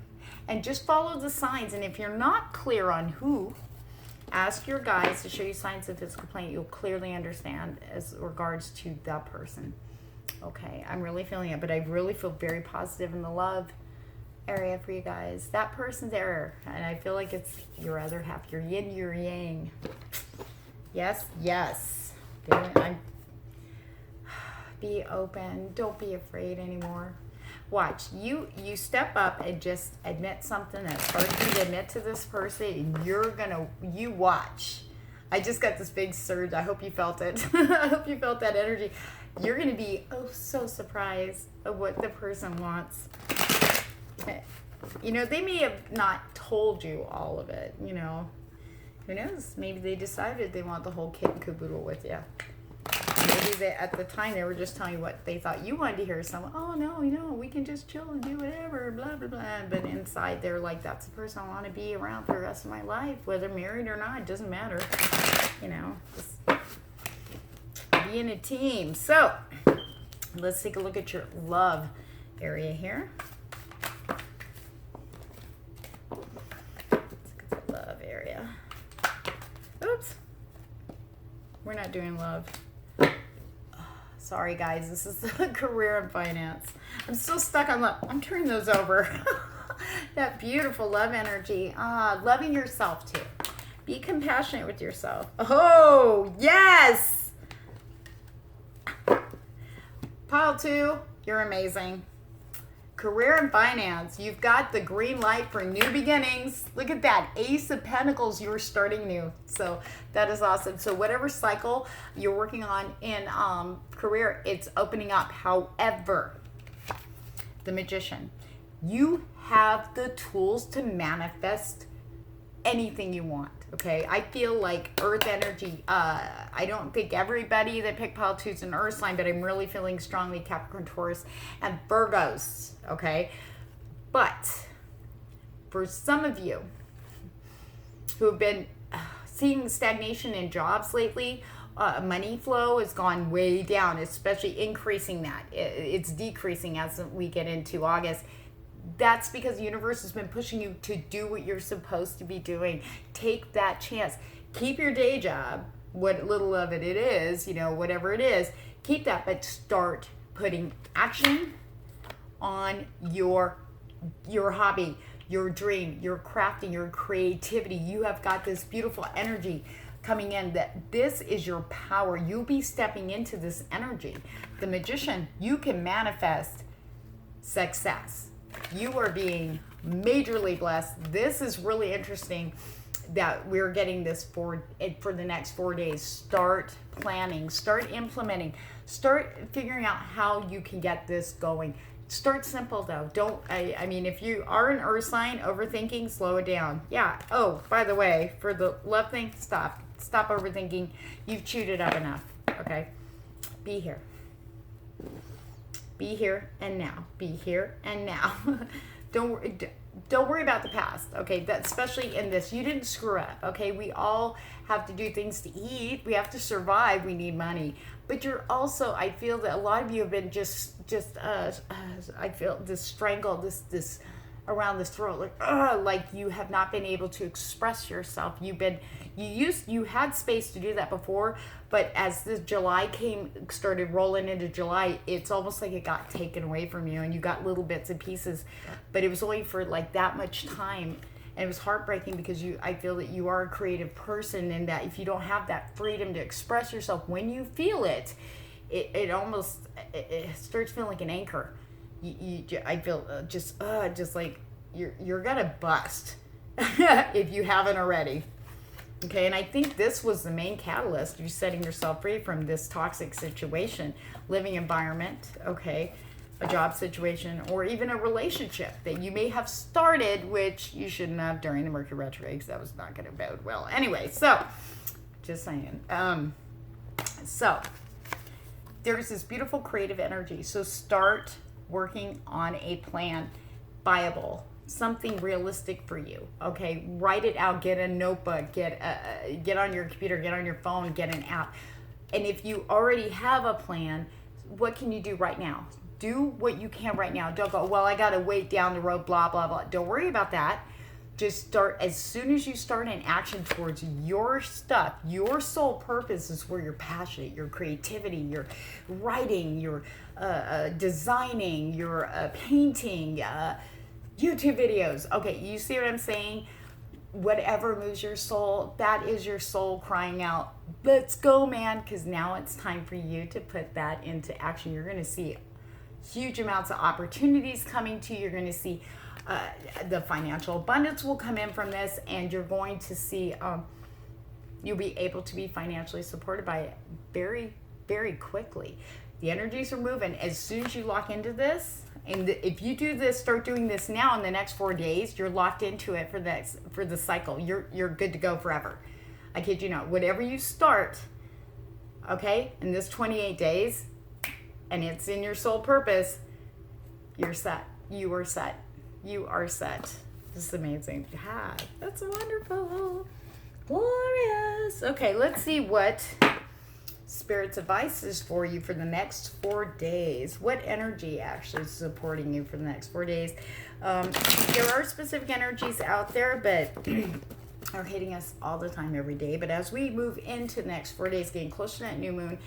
And just follow the signs. And if you're not clear on who, ask your guides to show you signs of physical plane. You'll clearly understand as regards to that person. Okay, I'm really feeling it, but I really feel very positive in the love area for you guys. That person's there, and I feel like it's your other half, your yin, your yang. Yes. Be open. Don't be afraid anymore. Watch, you step up and just admit something that's hard for you to admit to this person, and you watch. I just got this big surge. I hope you felt it. I hope you felt that energy. You're going to be so surprised of what the person wants. They may have not told you all of it, Who knows? Maybe they decided they want the whole kit and caboodle with you. Maybe at the time they were just telling you what they thought you wanted to hear. Some, oh no, we can just chill and do whatever, blah, blah, blah. But inside they're like, that's the person I want to be around for the rest of my life, whether married or not, it doesn't matter. Just be in a team. So let's take a look at your love area here. Let's look at the love area. Oops. We're not doing love. Sorry, guys. This is the career and finance. I'm still stuck on love. I'm turning those over. That beautiful love energy. Loving yourself, too. Be compassionate with yourself. Oh, yes! Pile 2, you're amazing. Career and finance. You've got the green light for new beginnings. Look at that. Ace of Pentacles. You're starting new. So that is awesome. So whatever cycle you're working on in career, it's opening up. However, the Magician. You have the tools to manifest anything you want. Okay, I feel like earth energy. I don't think everybody that picked pile 2 is an earth sign, but I'm really feeling strongly Capricorn, Taurus, and Virgos. Okay, but for some of you who have been seeing stagnation in jobs lately, money flow has gone way down, especially increasing that. It's decreasing as we get into August. That's because the universe has been pushing you to do what you're supposed to be doing. Take that chance. Keep your day job, what little of it is, whatever it is. Keep that, but start putting action on your hobby, your dream, your crafting, your creativity. You have got this beautiful energy coming in that this is your power. You'll be stepping into this energy. The Magician, you can manifest success. You are being majorly blessed. This is really interesting that we're getting this for the next 4 days. Start planning, start implementing, start figuring out how you can get this going. Start simple though. I mean, if you are an earth sign, overthinking, slow it down. Yeah. Oh, by the way, for the love thing, stop overthinking. You've chewed it up enough. Okay. Be here. Be here and now. Be here and now. Don't worry about the past. Okay, that especially in this, you didn't screw up. Okay, we all have to do things to eat. We have to survive. We need money. But you're also, I feel that a lot of you have been just I feel this strangled, this around the throat, like you have not been able to express yourself. You had space to do that before, but as the July started rolling into July, it's almost like it got taken away from you, and you got little bits and pieces, but it was only for like that much time. And it was heartbreaking because I feel that you are a creative person, and that if you don't have that freedom to express yourself when you feel it, it almost starts feeling like an anchor. I feel just like you're gonna bust if you haven't already. Okay, and I think this was the main catalyst. You setting yourself free from this toxic situation, living environment, okay, a job situation, or even a relationship that you may have started, which you shouldn't have during the Mercury retrograde, because that was not going to bode well. Anyway, so just saying. So there's this beautiful creative energy. So start working on a plan, viable, something realistic for you. Okay, write it out. Get a notebook. Get on your computer. Get on your phone. Get an app. And if you already have a plan, what can you do right now? Do what you can right now. Don't go, well, I got to wait down the road, blah, blah, blah. Don't worry about that. Just start. As soon as you start in action towards your stuff, your sole purpose is where you're passionate, your creativity, your writing, your designing, your painting, YouTube videos. Okay, you see what I'm saying? Whatever moves your soul, that is your soul crying out, let's go, man, because now it's time for you to put that into action. You're going to see huge amounts of opportunities coming to you. You're going to see the financial abundance will come in from this, and you're going to see you'll be able to be financially supported by it very, very quickly. The energies are moving. As soon as you lock into this, and if you do this, start doing this now in the next 4 days, you're locked into it for the cycle. You're good to go forever. I kid you not. Whatever you start, okay, in this 28 days, and it's in your soul purpose, you're set. You are set. You are set. This is amazing. Yeah, that's wonderful. Glorious. Okay, let's see what Spirit's advice is for you for the next 4 days. What energy actually is supporting you for the next 4 days? There are specific energies out there, but are hitting us all the time, every day. But as we move into the next 4 days, getting closer to that new moon,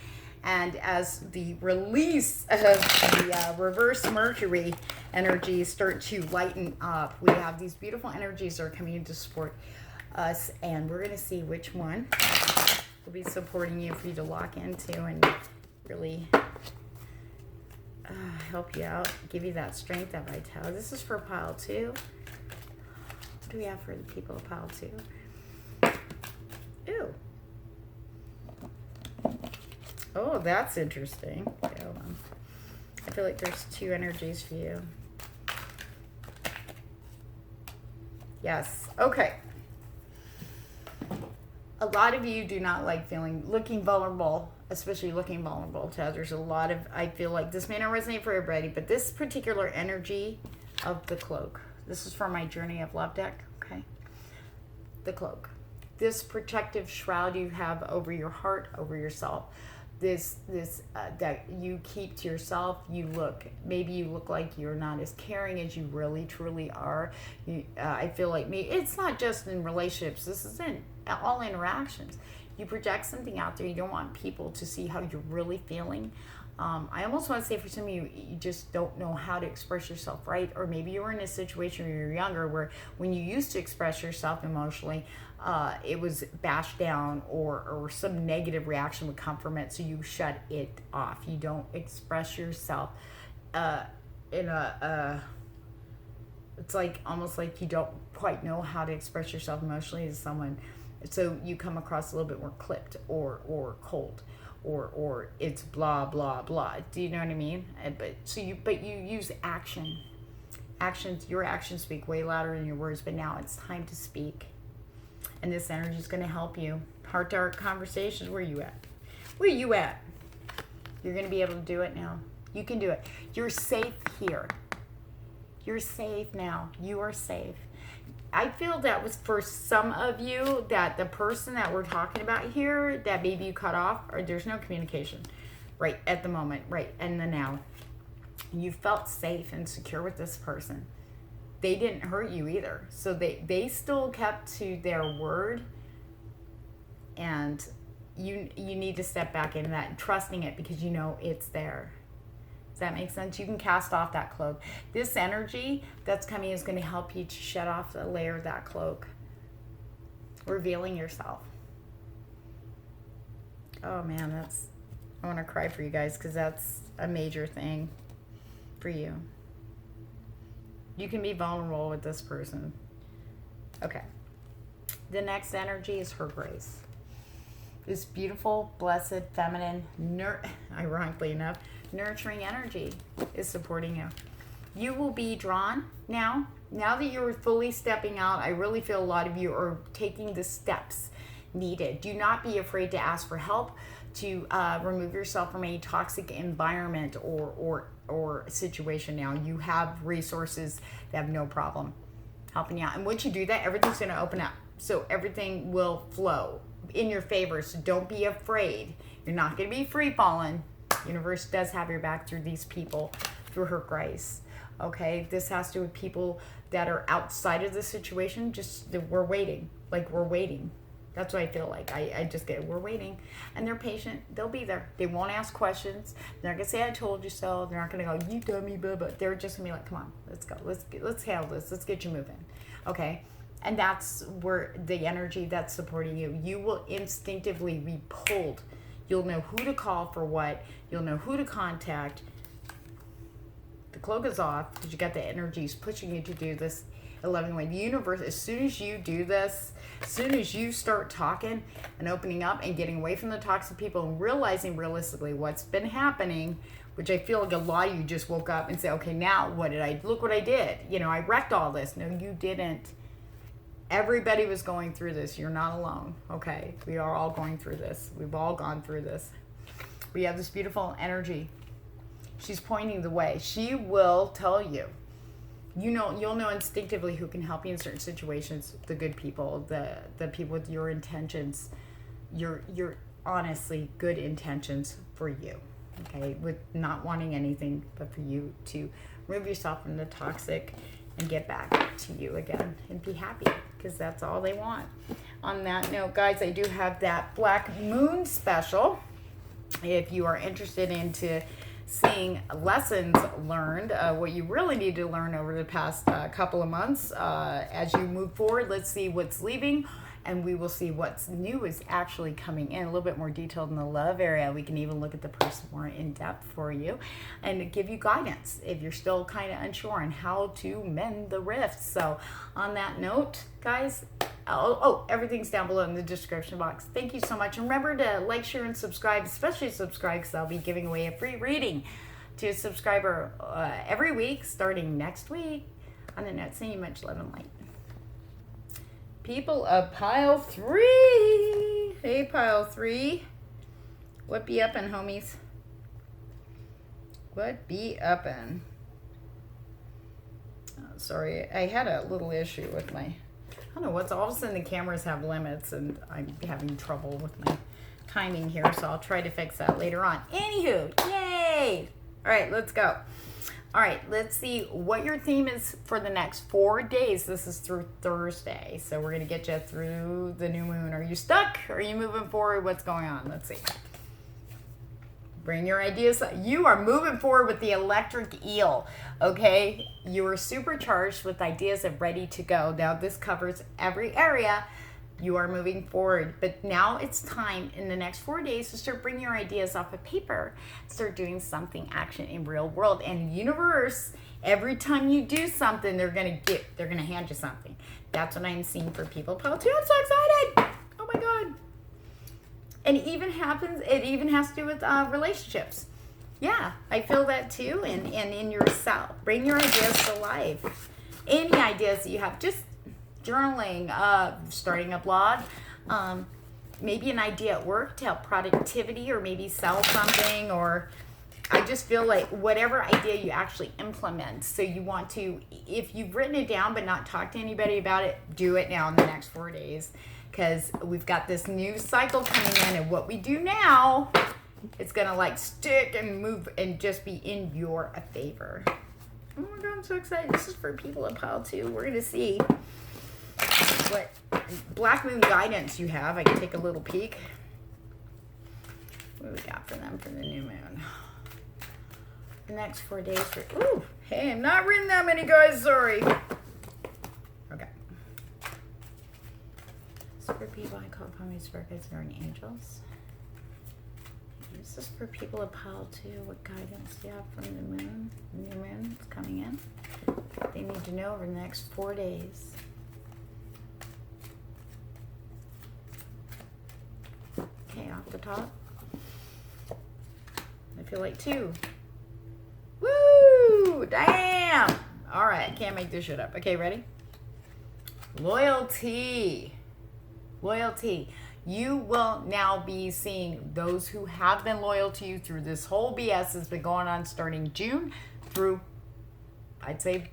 and as the release of the reverse Mercury energies start to lighten up, we have these beautiful energies that are coming in to support us, and we're going to see which one will be supporting you for you to lock into and really help you out, give you that strength, that vitality. This is for pile 2. What do we have for the people of pile 2? Ew. Oh, that's interesting. Okay, hold on. I feel like there's 2 energies for you. Yes. Okay. A lot of you do not like looking vulnerable, especially looking vulnerable to others. I feel like this may not resonate for everybody, but this particular energy of the cloak, this is from my Journey of Love deck, okay? The cloak. This protective shroud you have over your heart, over yourself. This that you keep to yourself. Maybe you look like you're not as caring as you really truly are. I feel like it's not just in relationships. This is in all interactions. You project something out there. You don't want people to see how you're really feeling. I almost want to say for some of you, you just don't know how to express yourself, right? Or maybe you were in a situation when you were younger where when you used to express yourself emotionally, it was bashed down or some negative reaction would come from it, so you shut it off. You don't express yourself it's like almost like you don't quite know how to express yourself emotionally to someone, so you come across a little bit more clipped or cold. Or it's blah blah blah. Do you know what I mean? But you use action. Your actions speak way louder than your words. But now it's time to speak, and this energy is going to help you. Heart to heart conversations. Where you at? Where you at? You're going to be able to do it now. You can do it. You're safe here. You're safe now. You are safe. I feel that was for some of you that the person that we're talking about here, that maybe you cut off, or there's no communication right at the moment, right in the now. You felt safe and secure with this person. they didn't hurt you either. So they still kept to their word, and you need to step back into that and trusting it because you know it's there. Does that make sense? You can cast off that cloak. This energy that's coming is going to help you to shed off the layer of that cloak, revealing yourself. Oh man, I want to cry for you guys because that's a major thing for you. You can be vulnerable with this person. Okay. The next energy is her grace. This beautiful, blessed, feminine, ironically enough, nurturing energy is supporting you. You will be drawn now that you're fully stepping out. I really feel a lot of you are taking the steps needed. Do not be afraid to ask for help, to remove yourself from any toxic environment or situation. Now you have resources that have no problem helping you out, and once you do that, everything's going to open up, so everything will flow in your favor. So don't be afraid. You're not going to be free falling. Universe does have your back through these people, through her grace. Okay, this has to do with people that are outside of the situation. Just we're waiting. That's what I feel like. I just get, we're waiting. And they're patient. They'll be there. They won't ask questions. They're not going to say, I told you so. They're not going to go, you told me, blah, blah. They're just going to be like, come on, let's go. Let's handle this. Let's get you moving. Okay? And that's where the energy that's supporting you. You will instinctively be pulled. You'll know who to call for what. You'll know who to contact. The cloak is off because you got the energies pushing you to do this 11 way. The universe, as soon as you do this, as soon as you start talking and opening up and getting away from the toxic people and realizing realistically what's been happening, which I feel like a lot of you just woke up and say, okay, now look what I did. I wrecked all this. No, you didn't. Everybody was going through this. You're not alone. Okay. We are all going through this. We've all gone through this. We have this beautiful energy. She's pointing the way. She will tell you. You'll know instinctively who can help you in certain situations. The good people, the people with your intentions, your honestly good intentions for you. Okay, with not wanting anything but for you to remove yourself from the toxic and get back to you again and be happy, because that's all they want. On that note, guys, I do have that Black Moon special. If you are interested into seeing lessons learned, what you really need to learn over the past couple of months as you move forward. Let's see what's leaving, and we will see what's new is actually coming in. A little bit more detailed in the love area. We can even look at the person more in depth for you and give you guidance if you're still kind of unsure on how to mend the rifts. So on that note, guys, everything's down below in the description box. Thank you so much. And remember to like, share, and subscribe, especially subscribe, because I'll be giving away a free reading to a subscriber every week starting next week. On the note, sending you much love and light. People of pile 3. Hey, pile 3. What be uppin', homies? What be uppin'? Oh, sorry, I had a little issue with my... I don't know what's all of a sudden the cameras have limits and I'm having trouble with my timing here, so I'll try to fix that later on. Anywho, yay! All right, let's go. All right, let's see what your theme is for the next 4 days. This is through Thursday, so we're going to get you through the new moon. Are you stuck? Are you moving forward? What's going on? Let's see. Bring your ideas. You are moving forward with the electric eel, okay? You are supercharged with ideas and ready to go. Now, this covers every area. You are moving forward, but now it's time in the next 4 days to start bringing your ideas off of paper, start doing something action in real world. And universe, every time you do something, they're gonna hand you something. That's what I'm seeing for people. Pile 2, I'm so excited! Oh my god! And it even has to do with relationships. Yeah, I feel that too, and in yourself. Bring your ideas to life. Any ideas that you have, just journaling, starting a blog, maybe an idea at work to help productivity, or maybe sell something, or I just feel like whatever idea you actually implement. So you want to, if you've written it down but not talked to anybody about it, do it now in the next 4 days, because we've got this new cycle coming in, and what we do now, it's gonna like stick and move and just be in your favor. Oh my god, I'm so excited. This is for people in pile 2. We're going to see what Black Moon guidance you have. I can take a little peek. What do we got for them for the new moon? The next 4 days for... Ooh, hey, I'm not reading that many, guys. Sorry. Okay. So for people, I call upon my spirit guides and angels. This is for people of pile 2. What guidance do you have from the moon? The new moon is coming in. They need to know over the next 4 days. Okay, off the top. I feel like 2. Woo! Damn! All right, can't make this shit up. Okay, ready? Loyalty. Loyalty. You will now be seeing those who have been loyal to you through this whole BS that's been going on starting June through, I'd say,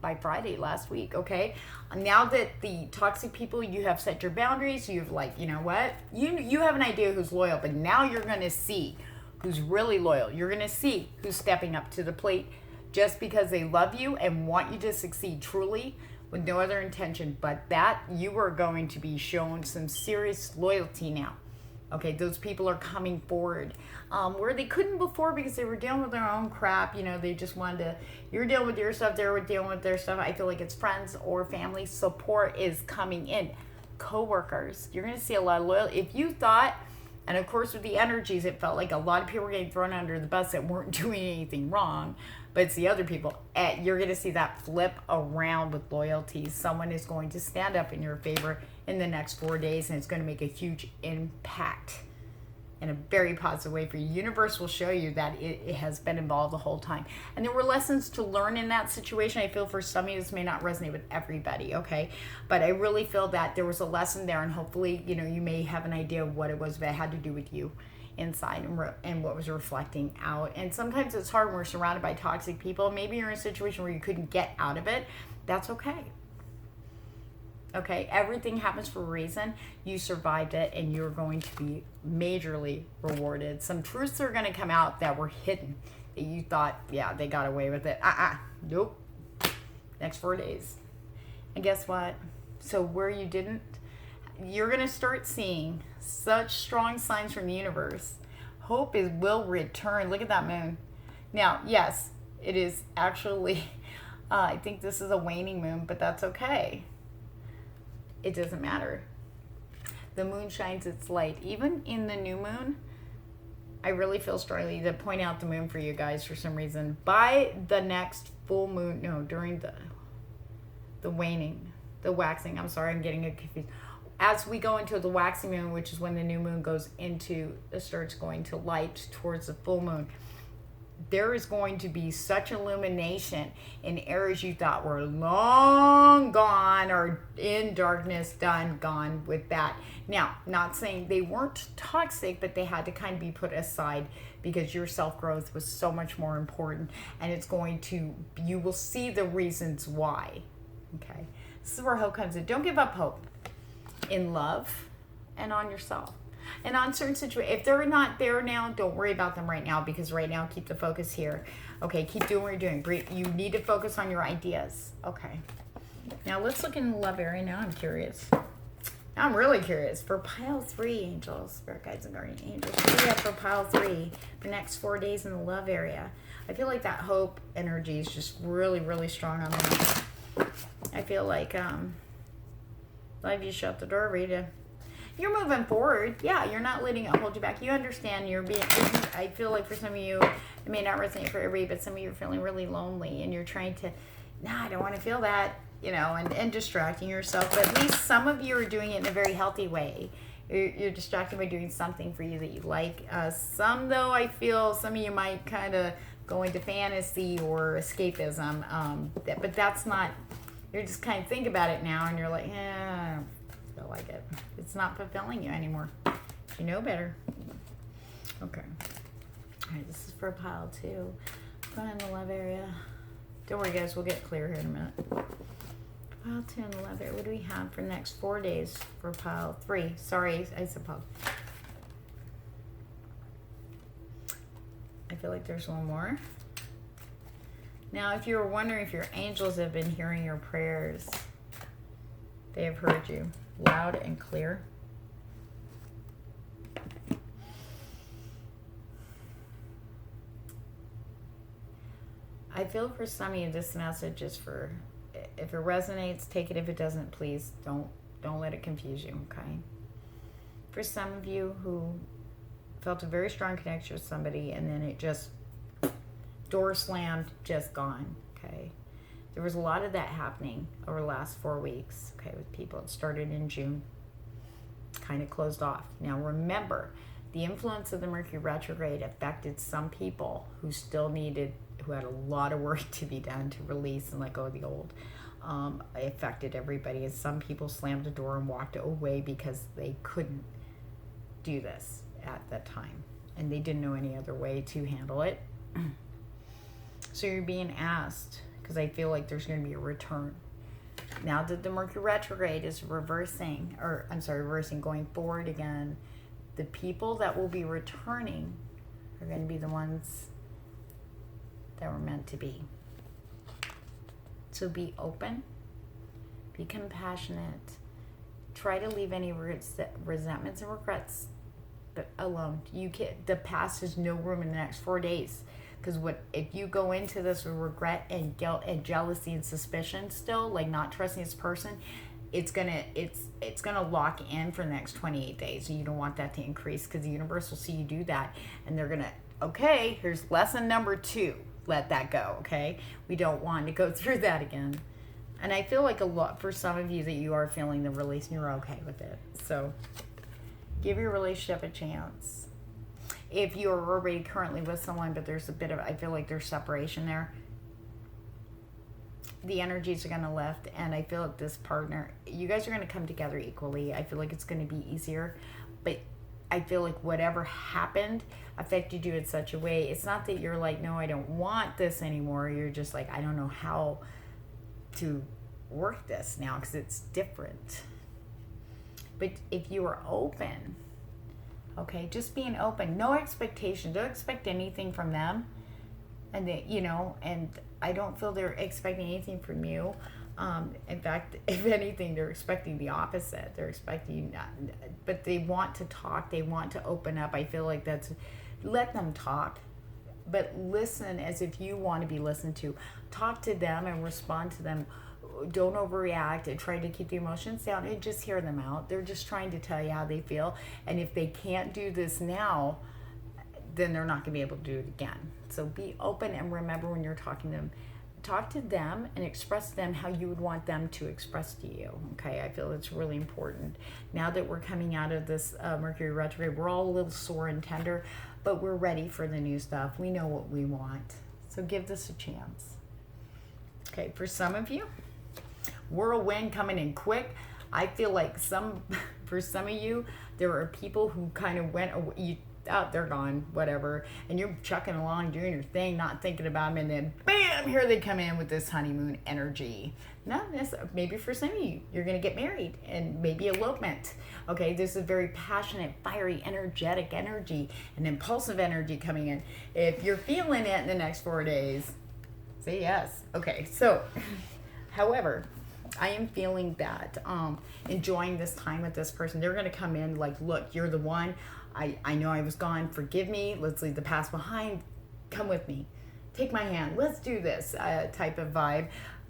by Friday last week, okay? Now that the toxic people, you have set your boundaries, you've like, you know what? You have an idea who's loyal, but now you're going to see who's really loyal. You're going to see who's stepping up to the plate just because they love you and want you to succeed truly with no other intention, but that you are going to be shown some serious loyalty now. Okay, those people are coming forward where they couldn't before because they were dealing with their own crap. You know, they just wanted to, you're dealing with your stuff, they're dealing with their stuff. I feel like it's friends or family. Support is coming in. Co-workers, you're going to see a lot of loyalty. If you thought, and of course with the energies, it felt like a lot of people were getting thrown under the bus that weren't doing anything wrong, but it's the other people. You're going to see that flip around with loyalty. Someone is going to stand up in your favor in the next 4 days, and it's going to make a huge impact in a very positive way for you. Universe will show you that it has been involved the whole time. And there were lessons to learn in that situation. I feel for some of you, this may not resonate with everybody, okay? But I really feel that there was a lesson there, and hopefully, you know, you may have an idea of what it was, but it had to do with you inside and what was reflecting out. And sometimes it's hard when we're surrounded by toxic people. Maybe you're in a situation where you couldn't get out of it. That's okay. Okay, everything happens for a reason. You survived it, and you're going to be majorly rewarded. Some truths are going to come out that were hidden, that you thought, yeah, they got away with it. Nope. Next 4 days. And guess what? So where you didn't, you're going to start seeing such strong signs from the universe. Hope will return. Look at that moon. Now, yes, it is actually, I think this is a waning moon, but that's okay. It doesn't matter. The moon shines its light. Even in the new moon, I really feel strongly to point out the moon for you guys for some reason. By the next full moon, no, during the waning, the waxing, I'm sorry, I'm getting it confused. As we go into the waxing moon, which is when the new moon goes into, starts going to light towards the full moon, there is going to be such illumination in areas you thought were long gone or in darkness, gone with that. Now, not saying they weren't toxic, but they had to kind of be put aside because your self-growth was so much more important, and it's going to, you will see the reasons why. Okay, this is where hope comes in. Don't give up hope in love and on yourself. And on certain situations, if they're not there now, don't worry about them right now, because right now, keep the focus here. Okay, keep doing what you're doing. You need to focus on your ideas. Okay. Now, let's look in the love area. Now I'm curious. Now I'm really curious. For pile 3, angels, spirit guides, and guardian angels. What do we have for pile 3 for next 4 days in the love area? I feel like that hope energy is just really, really strong on that. I feel like, love you, shut the door, Rita. You're moving forward. Yeah, you're not letting it hold you back. You understand you're being, I feel like for some of you, it may not resonate for everybody, but some of you are feeling really lonely, and you're trying to, I don't want to feel that, and distracting yourself. But at least some of you are doing it in a very healthy way. You're distracting by doing something for you that you like. Some, though, I feel some of you might kind of go into fantasy or escapism. But that's not, you're just kind of think about it now, and you're like, I don't feel like it. It's not fulfilling you anymore. You know better. Okay. All right, this is for pile 2. Going in the love area. Don't worry, guys. We'll get clear here in a minute. Pile 2 in the love area. What do we have for next 4 days for pile 3? Sorry, I said pile. I feel like there's one more. Now, if you were wondering if your angels have been hearing your prayers, they have heard you loud and clear. I feel for some of you, this message is for, if it resonates, take it. If it doesn't, please don't let it confuse you, okay? For some of you who felt a very strong connection with somebody and then it just, door slammed, just gone, okay? There was a lot of that happening over the last 4 weeks, okay, with people. It started in June, kind of closed off. Now remember, the influence of the Mercury retrograde affected some people who still who had a lot of work to be done to release and let go of the old. It affected everybody, and some people slammed the door and walked away because they couldn't do this at that time, and they didn't know any other way to handle it. So you're being asked, because I feel like there's going to be a return. Now that the Mercury retrograde is reversing, going forward again, the people that will be returning are going to be the ones that were meant to be. So be open, be compassionate, try to leave any resentments and regrets alone. The past has no room in the next 4 days. Because if you go into this with regret and guilt and jealousy and suspicion still, like not trusting this person, it's gonna lock in for the next 28 days. And you don't want that to increase, because the universe will see you do that, and they're gonna, okay, here's lesson number 2. Let that go, okay? We don't want to go through that again. And I feel like a lot for some of you that you are feeling the release and you're okay with it. So give your relationship a chance. If you're already currently with someone, but there's a bit of, I feel like there's separation there, the energies are going to lift, and I feel like this partner, you guys are going to come together equally. I feel like it's going to be easier, but I feel like whatever happened affected you in such a way. It's not that you're like, no, I don't want this anymore. You're just like, I don't know how to work this now because it's different. But if you are open, okay, just being open, no expectation. Don't expect anything from them. And they, and I don't feel they're expecting anything from you. In fact, if anything, they're expecting the opposite. They're expecting you not, but they want to talk. They want to open up. I feel like let them talk, but listen as if you want to be listened to. Talk to them and respond to them. Don't overreact and try to keep the emotions down and just hear them out. They're just trying to tell you how they feel. And if they can't do this now, then they're not going to be able to do it again. So be open, and remember when you're talking to them, talk to them and express to them how you would want them to express to you. Okay, I feel it's really important. Now that we're coming out of this Mercury retrograde, we're all a little sore and tender, but we're ready for the new stuff. We know what we want. So give this a chance. Okay, for some of you, whirlwind coming in quick. I feel like for some of you, there are people who kind of went away. They're gone, whatever, and you're chucking along doing your thing, not thinking about them, and then bam, here they come in with this honeymoon energy. Maybe for some of you, you're going to get married and maybe elopement. Okay, this is very passionate, fiery, energetic energy, and impulsive energy coming in. If you're feeling it in the next 4 days, say yes. Okay, so however, I am feeling that enjoying this time with this person. They're going to come in like, look, you're the one. I know I was gone. Forgive me. Let's leave the past behind. Come with me. Take my hand. Let's do this type of vibe.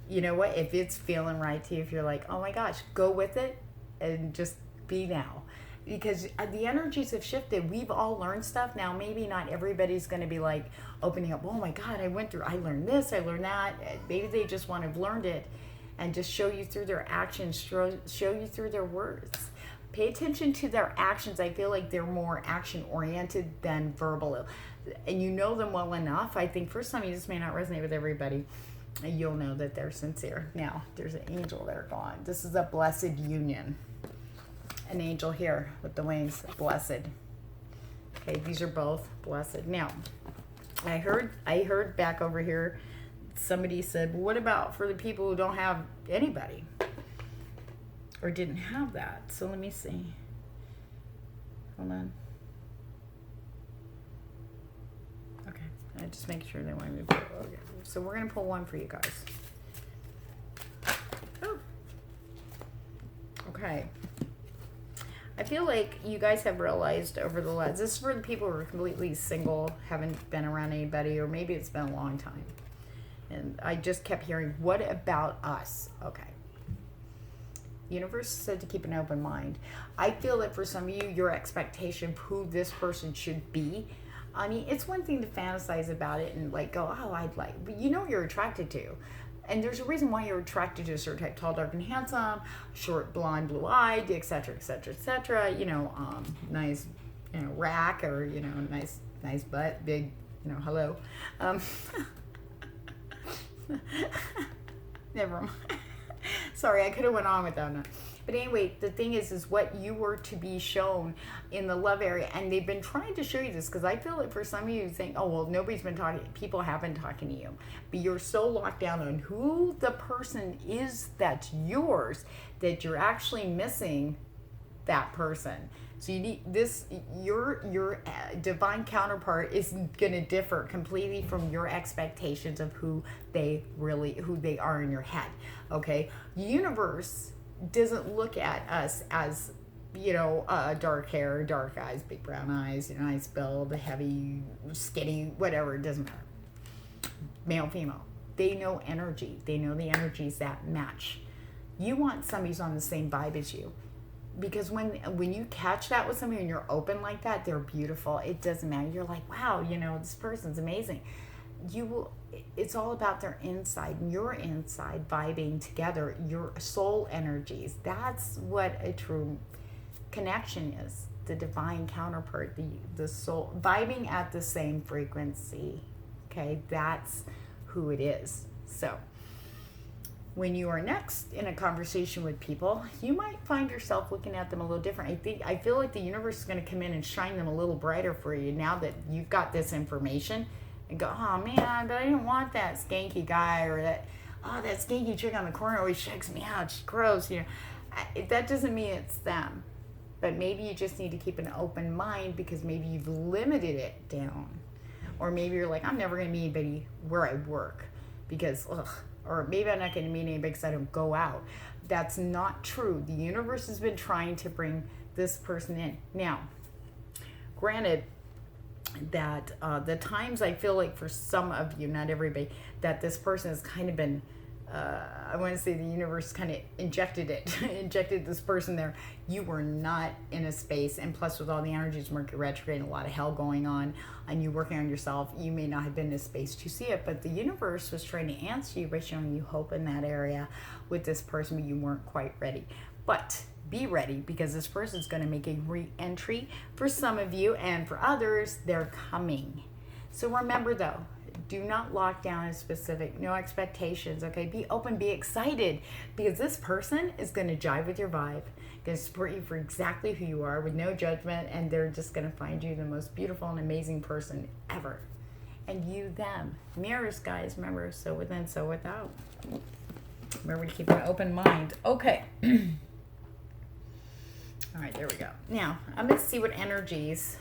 You know what? If it's feeling right to you, if you're like, oh my gosh, go with it and just be now. Because the energies have shifted. We've all learned stuff. Now, maybe not everybody's going to be like opening up, oh my God, I learned this, I learned that. Maybe they just want to have learned it and just show you through their actions, show you through their words. Pay attention to their actions. I feel like they're more action-oriented than verbal. And you know them well enough. I think for some of you, this may not resonate with everybody. You'll know that they're sincere. Now, there's an angel there gone. This is a blessed union. An angel here with the wings, blessed. Okay, these are both blessed. Now, I heard back over here, somebody said, well, what about for the people who don't have anybody? Or didn't have that. So let me see. Hold on. Okay. I just make sure they want me to. Okay. So we're going to pull one for you guys. Oh. Okay. I feel like you guys have realized over the last, this is for the people who are completely single, haven't been around anybody, or maybe it's been a long time. And I just kept hearing, what about us? Okay. Universe said to keep an open mind. I feel that for some of you, your expectation of who this person should be, I mean, it's one thing to fantasize about it and like go, oh, I'd like, but you know what you're attracted to. And there's a reason why you're attracted to a certain type, tall, dark, and handsome, short, blonde, blue-eyed, et cetera, et cetera, et cetera. You know, nice, you know, rack, or, you know, nice butt, big, you know, hello. Never mind. Sorry, I could have went on with that one. But anyway, the thing is what you were to be shown in the love area. And they've been trying to show you this, because I feel like for some of you think, oh, well, nobody's been talking. People have been talking to you. But you're so locked down on who the person is that's yours that you're actually missing that person. So you need this, your divine counterpart is going to differ completely from your expectations of who they are in your head. Okay? The universe doesn't look at us as, you know, dark hair, dark eyes, big brown eyes, you know, nice build, heavy, skinny, whatever, it doesn't matter. Male, female. They know energy. They know the energies that match. You want somebody who's on the same vibe as you. Because when you catch that with somebody and you're open like that, they're beautiful. It doesn't matter. You're like, wow, you know, this person's amazing. It's all about their inside and your inside vibing together, your soul energies. That's what a true connection is. The divine counterpart, the soul vibing at the same frequency. Okay, that's who it is. So when you are next in a conversation with people, you might find yourself looking at them a little different. I feel like the universe is going to come in and shine them a little brighter for you now that you've got this information, and go, oh man, but I didn't want that skanky guy, or that skanky chick on the corner always checks me out. She's gross. You know, that doesn't mean it's them, but maybe you just need to keep an open mind, because maybe you've limited it down, or maybe you're like, I'm never going to meet anybody where I work because or maybe I'm not going to meet anybody because I don't go out. That's not true. The universe has been trying to bring this person in. Now, granted that the times I feel like for some of you, not everybody, that this person has kind of been, I want to say the universe kind of injected this person there. You were not in a space, and plus with all the energies, Mercury retrograde and a lot of hell going on, and you working on yourself, you may not have been in a space to see it, but the universe was trying to answer you by showing you hope in that area with this person, but you weren't quite ready. But be ready, because this person is going to make a re-entry for some of you, and for others, they're coming. So remember though, do not lock down a specific, no expectations, okay? Be open, be excited, because this person is going to jive with your vibe, going to support you for exactly who you are with no judgment, and they're just going to find you the most beautiful and amazing person ever. And you, them. Mirrors, guys, remember, so within, so without. Remember to keep an open mind. Okay. All right, there we go. Now, I'm going to see what energies,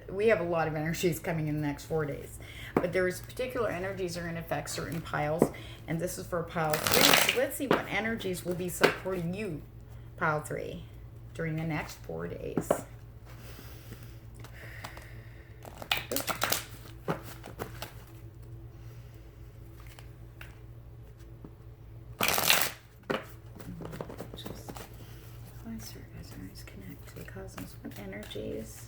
we have a lot of energies coming in the next 4 days, but there's particular energies that are going to affect certain piles, and this is for pile 3. So let's see what energies will be supporting you, pile 3, during the next 4 days. What energies,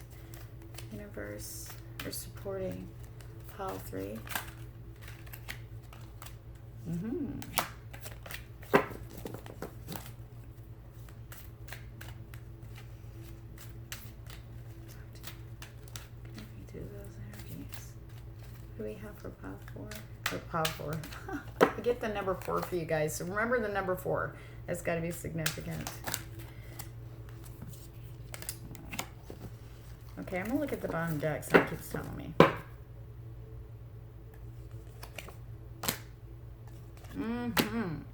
universe, are supporting pile 3? Do those energies. What do we have for pile 4? For pile 4. I get the number 4 for you guys, so remember the number 4. That's got to be significant. Okay, I'm going to look at the bottom deck, so it keeps telling me.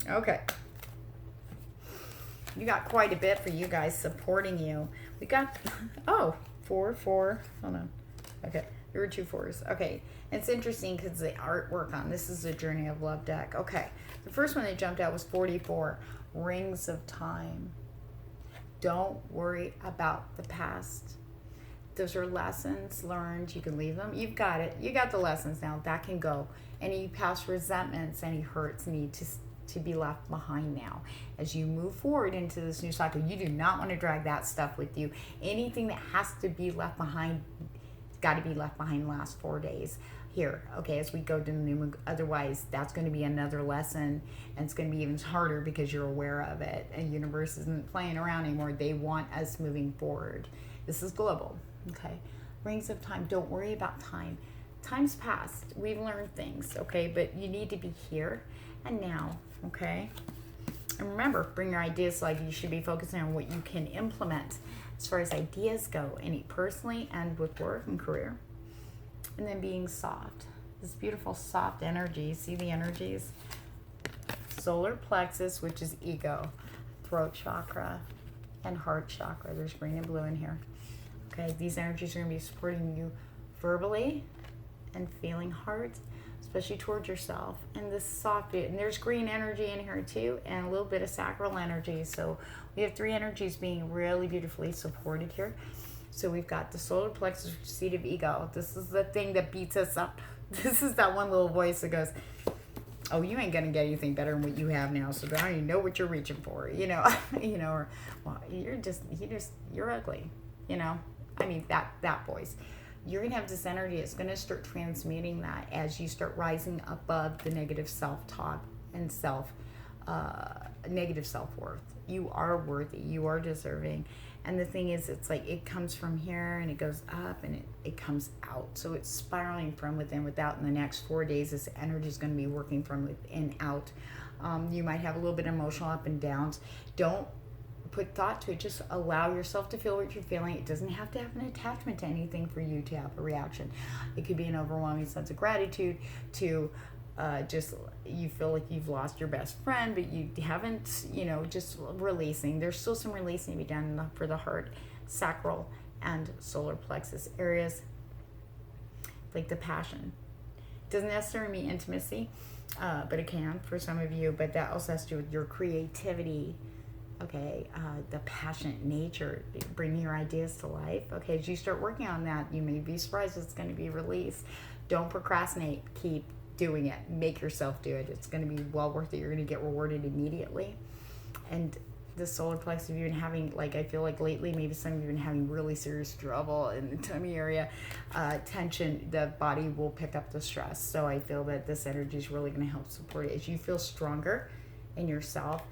Okay. You got quite a bit for you guys supporting you. We got, 4, hold on. Okay, There were 2 4s. Okay. It's interesting because the artwork on this is a Journey of Love deck. Okay. The first one that jumped out was 44. Rings of Time. Don't worry about the past. Those are lessons learned. You can leave them. You've got it. You got the lessons now. That can go. Any past resentments, any hurts need to be left behind now. As you move forward into this new cycle, you do not want to drag that stuff with you. Anything that has to be left behind, got to be left behind the last 4 days. Here, okay, as we go to the new moon, otherwise that's going to be another lesson, and it's going to be even harder because you're aware of it, and the universe isn't playing around anymore. They want us moving forward. This is global, okay? Rings of Time, don't worry about time. Time's past. We've learned things, okay? But you need to be here and now, okay? And remember, bring your ideas. Like, you should be focusing on what you can implement as far as ideas go, any personally and with work and career. And then being soft. This beautiful soft energy. See the energies? Solar plexus, which is ego, throat chakra, and heart chakra. There's green and blue in here. Okay, these energies are going to be supporting you verbally and feeling hard, especially towards yourself. And this soft bit, and there's green energy in here too, and a little bit of sacral energy. So we have 3 energies being really beautifully supported here. So we've got the solar plexus, seat of ego. This is the thing that beats us up. This is that one little voice that goes, oh, you ain't gonna get anything better than what you have now, so I don't even know what you're reaching for, you know. Or, well, you're ugly, you know. I mean, that voice. You're gonna have this energy. It's gonna start transmuting that as you start rising above the negative self-talk and negative self-worth. You are worthy. You are deserving. And the thing is, it's like it comes from here and it goes up and it comes out. So it's spiraling from within, without. In the next 4 days, this energy is going to be working from within out. You might have a little bit of emotional up and downs. Don't put thought to it. Just allow yourself to feel what you're feeling. It doesn't have to have an attachment to anything for you to have a reaction. It could be an overwhelming sense of gratitude to just you feel like you've lost your best friend, but you haven't, just releasing. There's still some releasing to be done for the heart, sacral, and solar plexus areas, like the passion. It doesn't necessarily mean intimacy, but it can for some of you, but that also has to do with your creativity, okay, the passionate nature, bringing your ideas to life. Okay, as you start working on that, you may be surprised it's going to be released. Don't procrastinate. Keep doing it. Make yourself do it. It's going to be well worth it. You're going to get rewarded immediately. And the solar plexus, if you've been having, like, I feel like lately, maybe some of you have been having really serious trouble in the tummy area, tension, the body will pick up the stress. So I feel that this energy is really going to help support it. As you feel stronger in yourself,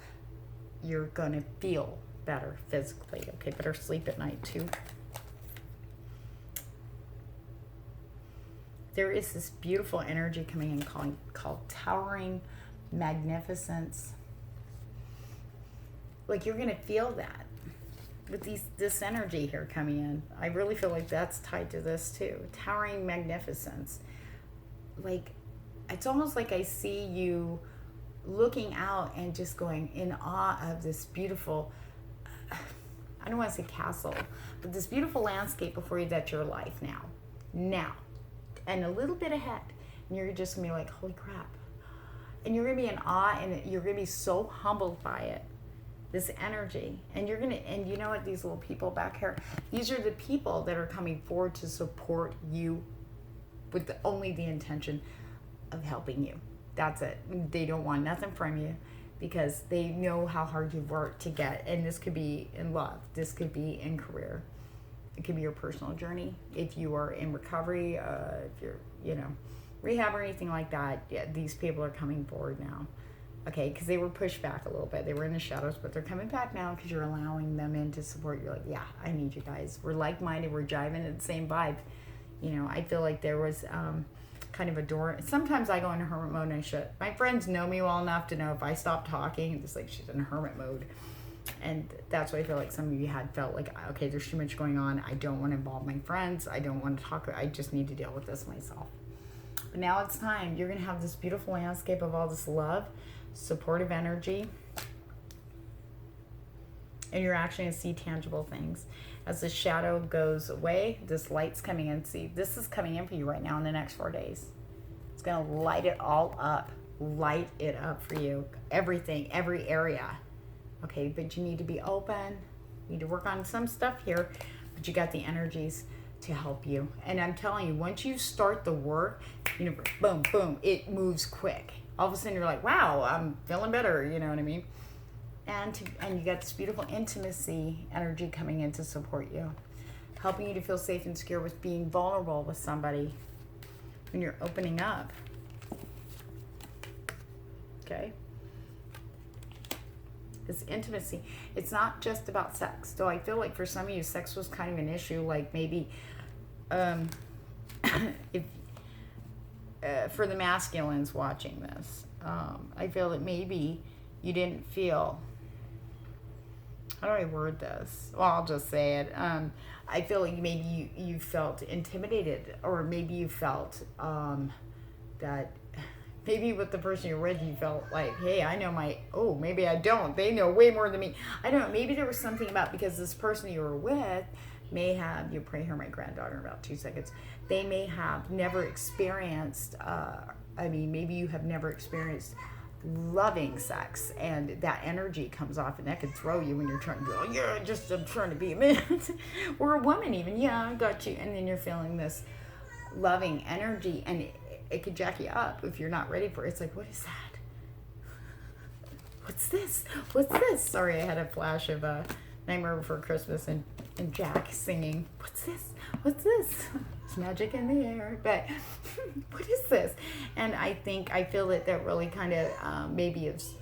you're going to feel better physically. Okay, better sleep at night too. There is this beautiful energy coming in called towering magnificence. Like, you're going to feel that with this energy here coming in. I really feel like that's tied to this too. Towering magnificence. Like, it's almost like I see you looking out and just going in awe of this beautiful, I don't want to say castle, but this beautiful landscape before you. That's your life now. And a little bit ahead, and you're just gonna be like, holy crap. And you're gonna be in awe, and you're gonna be so humbled by it, this energy. And you know what, these little people back here, these are the people that are coming forward to support you with only the intention of helping you. That's it. They don't want nothing from you because they know how hard you've worked to get. And this could be in love. This could be in career. It could be your personal journey. If you are in recovery, if you're, rehab or anything like that, yeah, these people are coming forward now. Okay, because they were pushed back a little bit. They were in the shadows, but they're coming back now because you're allowing them in to support. You're like, yeah, I need you guys. We're like-minded. We're jiving at the same vibe. I feel like there was kind of a door. Sometimes I go into hermit mode and I shut. My friends know me well enough to know if I stop talking, it's like she's in hermit mode. And that's why I feel like some of you had felt like, okay, there's too much going on. I don't want to involve my friends. I don't want to talk. I just need to deal with this myself. But now it's time. You're going to have this beautiful landscape of all this love, supportive energy. And you're actually going to see tangible things. As the shadow goes away, this light's coming in. See, this is coming in for you right now in the next 4 days. It's going to light it all up. Light it up for you. Everything, every area. Okay, but you need to be open. You need to work on some stuff here, but you got the energies to help you. And I'm telling you, once you start the work, boom, boom, it moves quick. All of a sudden you're like, wow, I'm feeling better, you know what I mean? And you got this beautiful intimacy energy coming in to support you, helping you to feel safe and secure with being vulnerable with somebody when you're opening up. Okay? This intimacy, it's not just about sex. Though I feel like for some of you, sex was kind of an issue. Like maybe if for the masculines watching this, I feel that maybe you didn't feel, how do I word this? Well, I'll just say it. I feel like maybe you felt intimidated, or maybe you felt that maybe with the person you're with, you felt like, hey, I know maybe I don't. They know way more than me. I don't know. Maybe there was something about, because this person you were with may have, you pray, hear my granddaughter in about 2 seconds. They may have never experienced, maybe you have never experienced loving sex, and that energy comes off, and that could throw you when you're trying to go, I'm trying to be a man or a woman even. Yeah, I got you. And then you're feeling this loving energy, and it could jack you up if you're not ready for it. It's like, what is that? What's this? What's this? Sorry, I had a flash of Nightmare Before Christmas and Jack singing, what's this? What's this? It's magic in the air. But what is this? And I feel that really kind of maybe has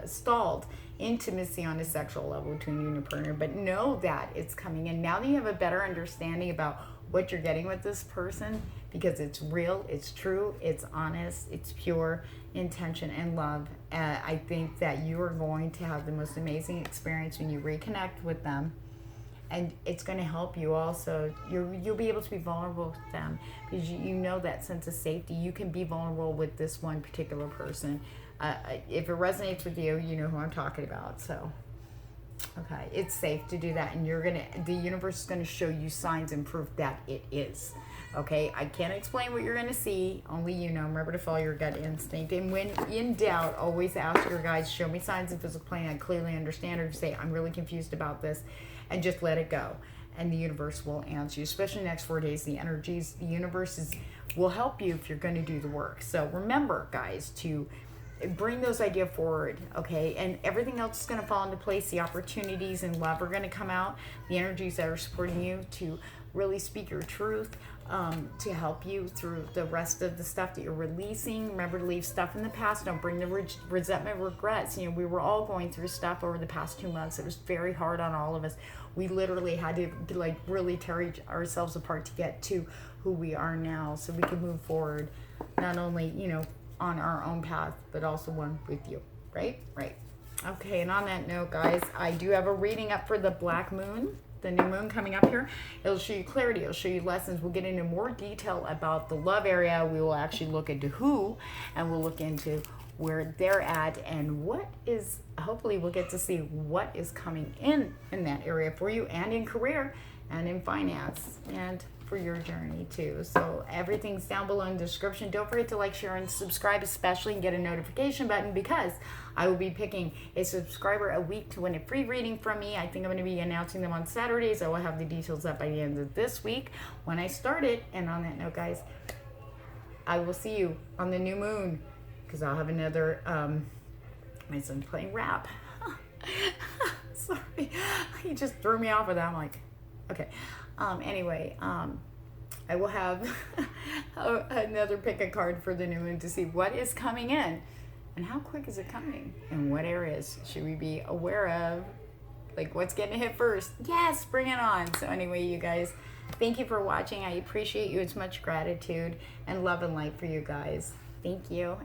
stalled intimacy on a sexual level between you and your partner. But know that it's coming in. Now that you have a better understanding about what you're getting with this person, because it's real, it's true, it's honest, it's pure intention and love. I think that you are going to have the most amazing experience when you reconnect with them. And it's going to help you also. You'll be able to be vulnerable with them, because you know that sense of safety. You can be vulnerable with this one particular person. If it resonates with you, you know who I'm talking about. So, okay, it's safe to do that. And the universe is going to show you signs and proof that it is. Okay, I can't explain what you're going to see. Only you know. Remember to follow your gut instinct. And when in doubt, always ask your guides, show me signs and physical plane I clearly understand, or say, I'm really confused about this. And just let it go. And the universe will answer you, especially the next 4 days. The energies, the universe will help you if you're going to do the work. So remember, guys, to bring those ideas forward, okay? And everything else is going to fall into place. The opportunities and love are going to come out. The energies that are supporting you to really speak your truth, to help you through the rest of the stuff that you're releasing. Remember to leave stuff in the past. Don't bring the resentment, regrets. You know, we were all going through stuff over the past 2 months. It was very hard on all of us. We literally had to really tear ourselves apart to get to who we are now, so we can move forward, not only, on our own path, but also one with you. Right? Okay, and on that note, guys, I do have a reading up for the black moon, the new moon coming up here. It'll show you clarity. It'll show you lessons. We'll get into more detail about the love area. We will actually look into who, and we'll look into where they're at, and hopefully we'll get to see what is coming in that area for you, and in career, and in finance, and for your journey too. So everything's down below in the description. Don't forget to like, share, and subscribe, especially, and get a notification button, because I will be picking a subscriber a week to win a free reading from me. I think I'm going to be announcing them on Saturdays. I will have the details up by the end of this week when I start it. And on that note, guys, I will see you on the new moon, because I'll have another, my son's playing rap. Sorry, he just threw me off with that. I'm like, okay. Anyway, I will have another pick a card for the new moon to see what is coming in, and how quick is it coming, and what areas should we be aware of, like what's getting hit first. Yes, bring it on. So anyway, you guys, thank you for watching. I appreciate you. It's much gratitude and love and light for you guys. Thank you.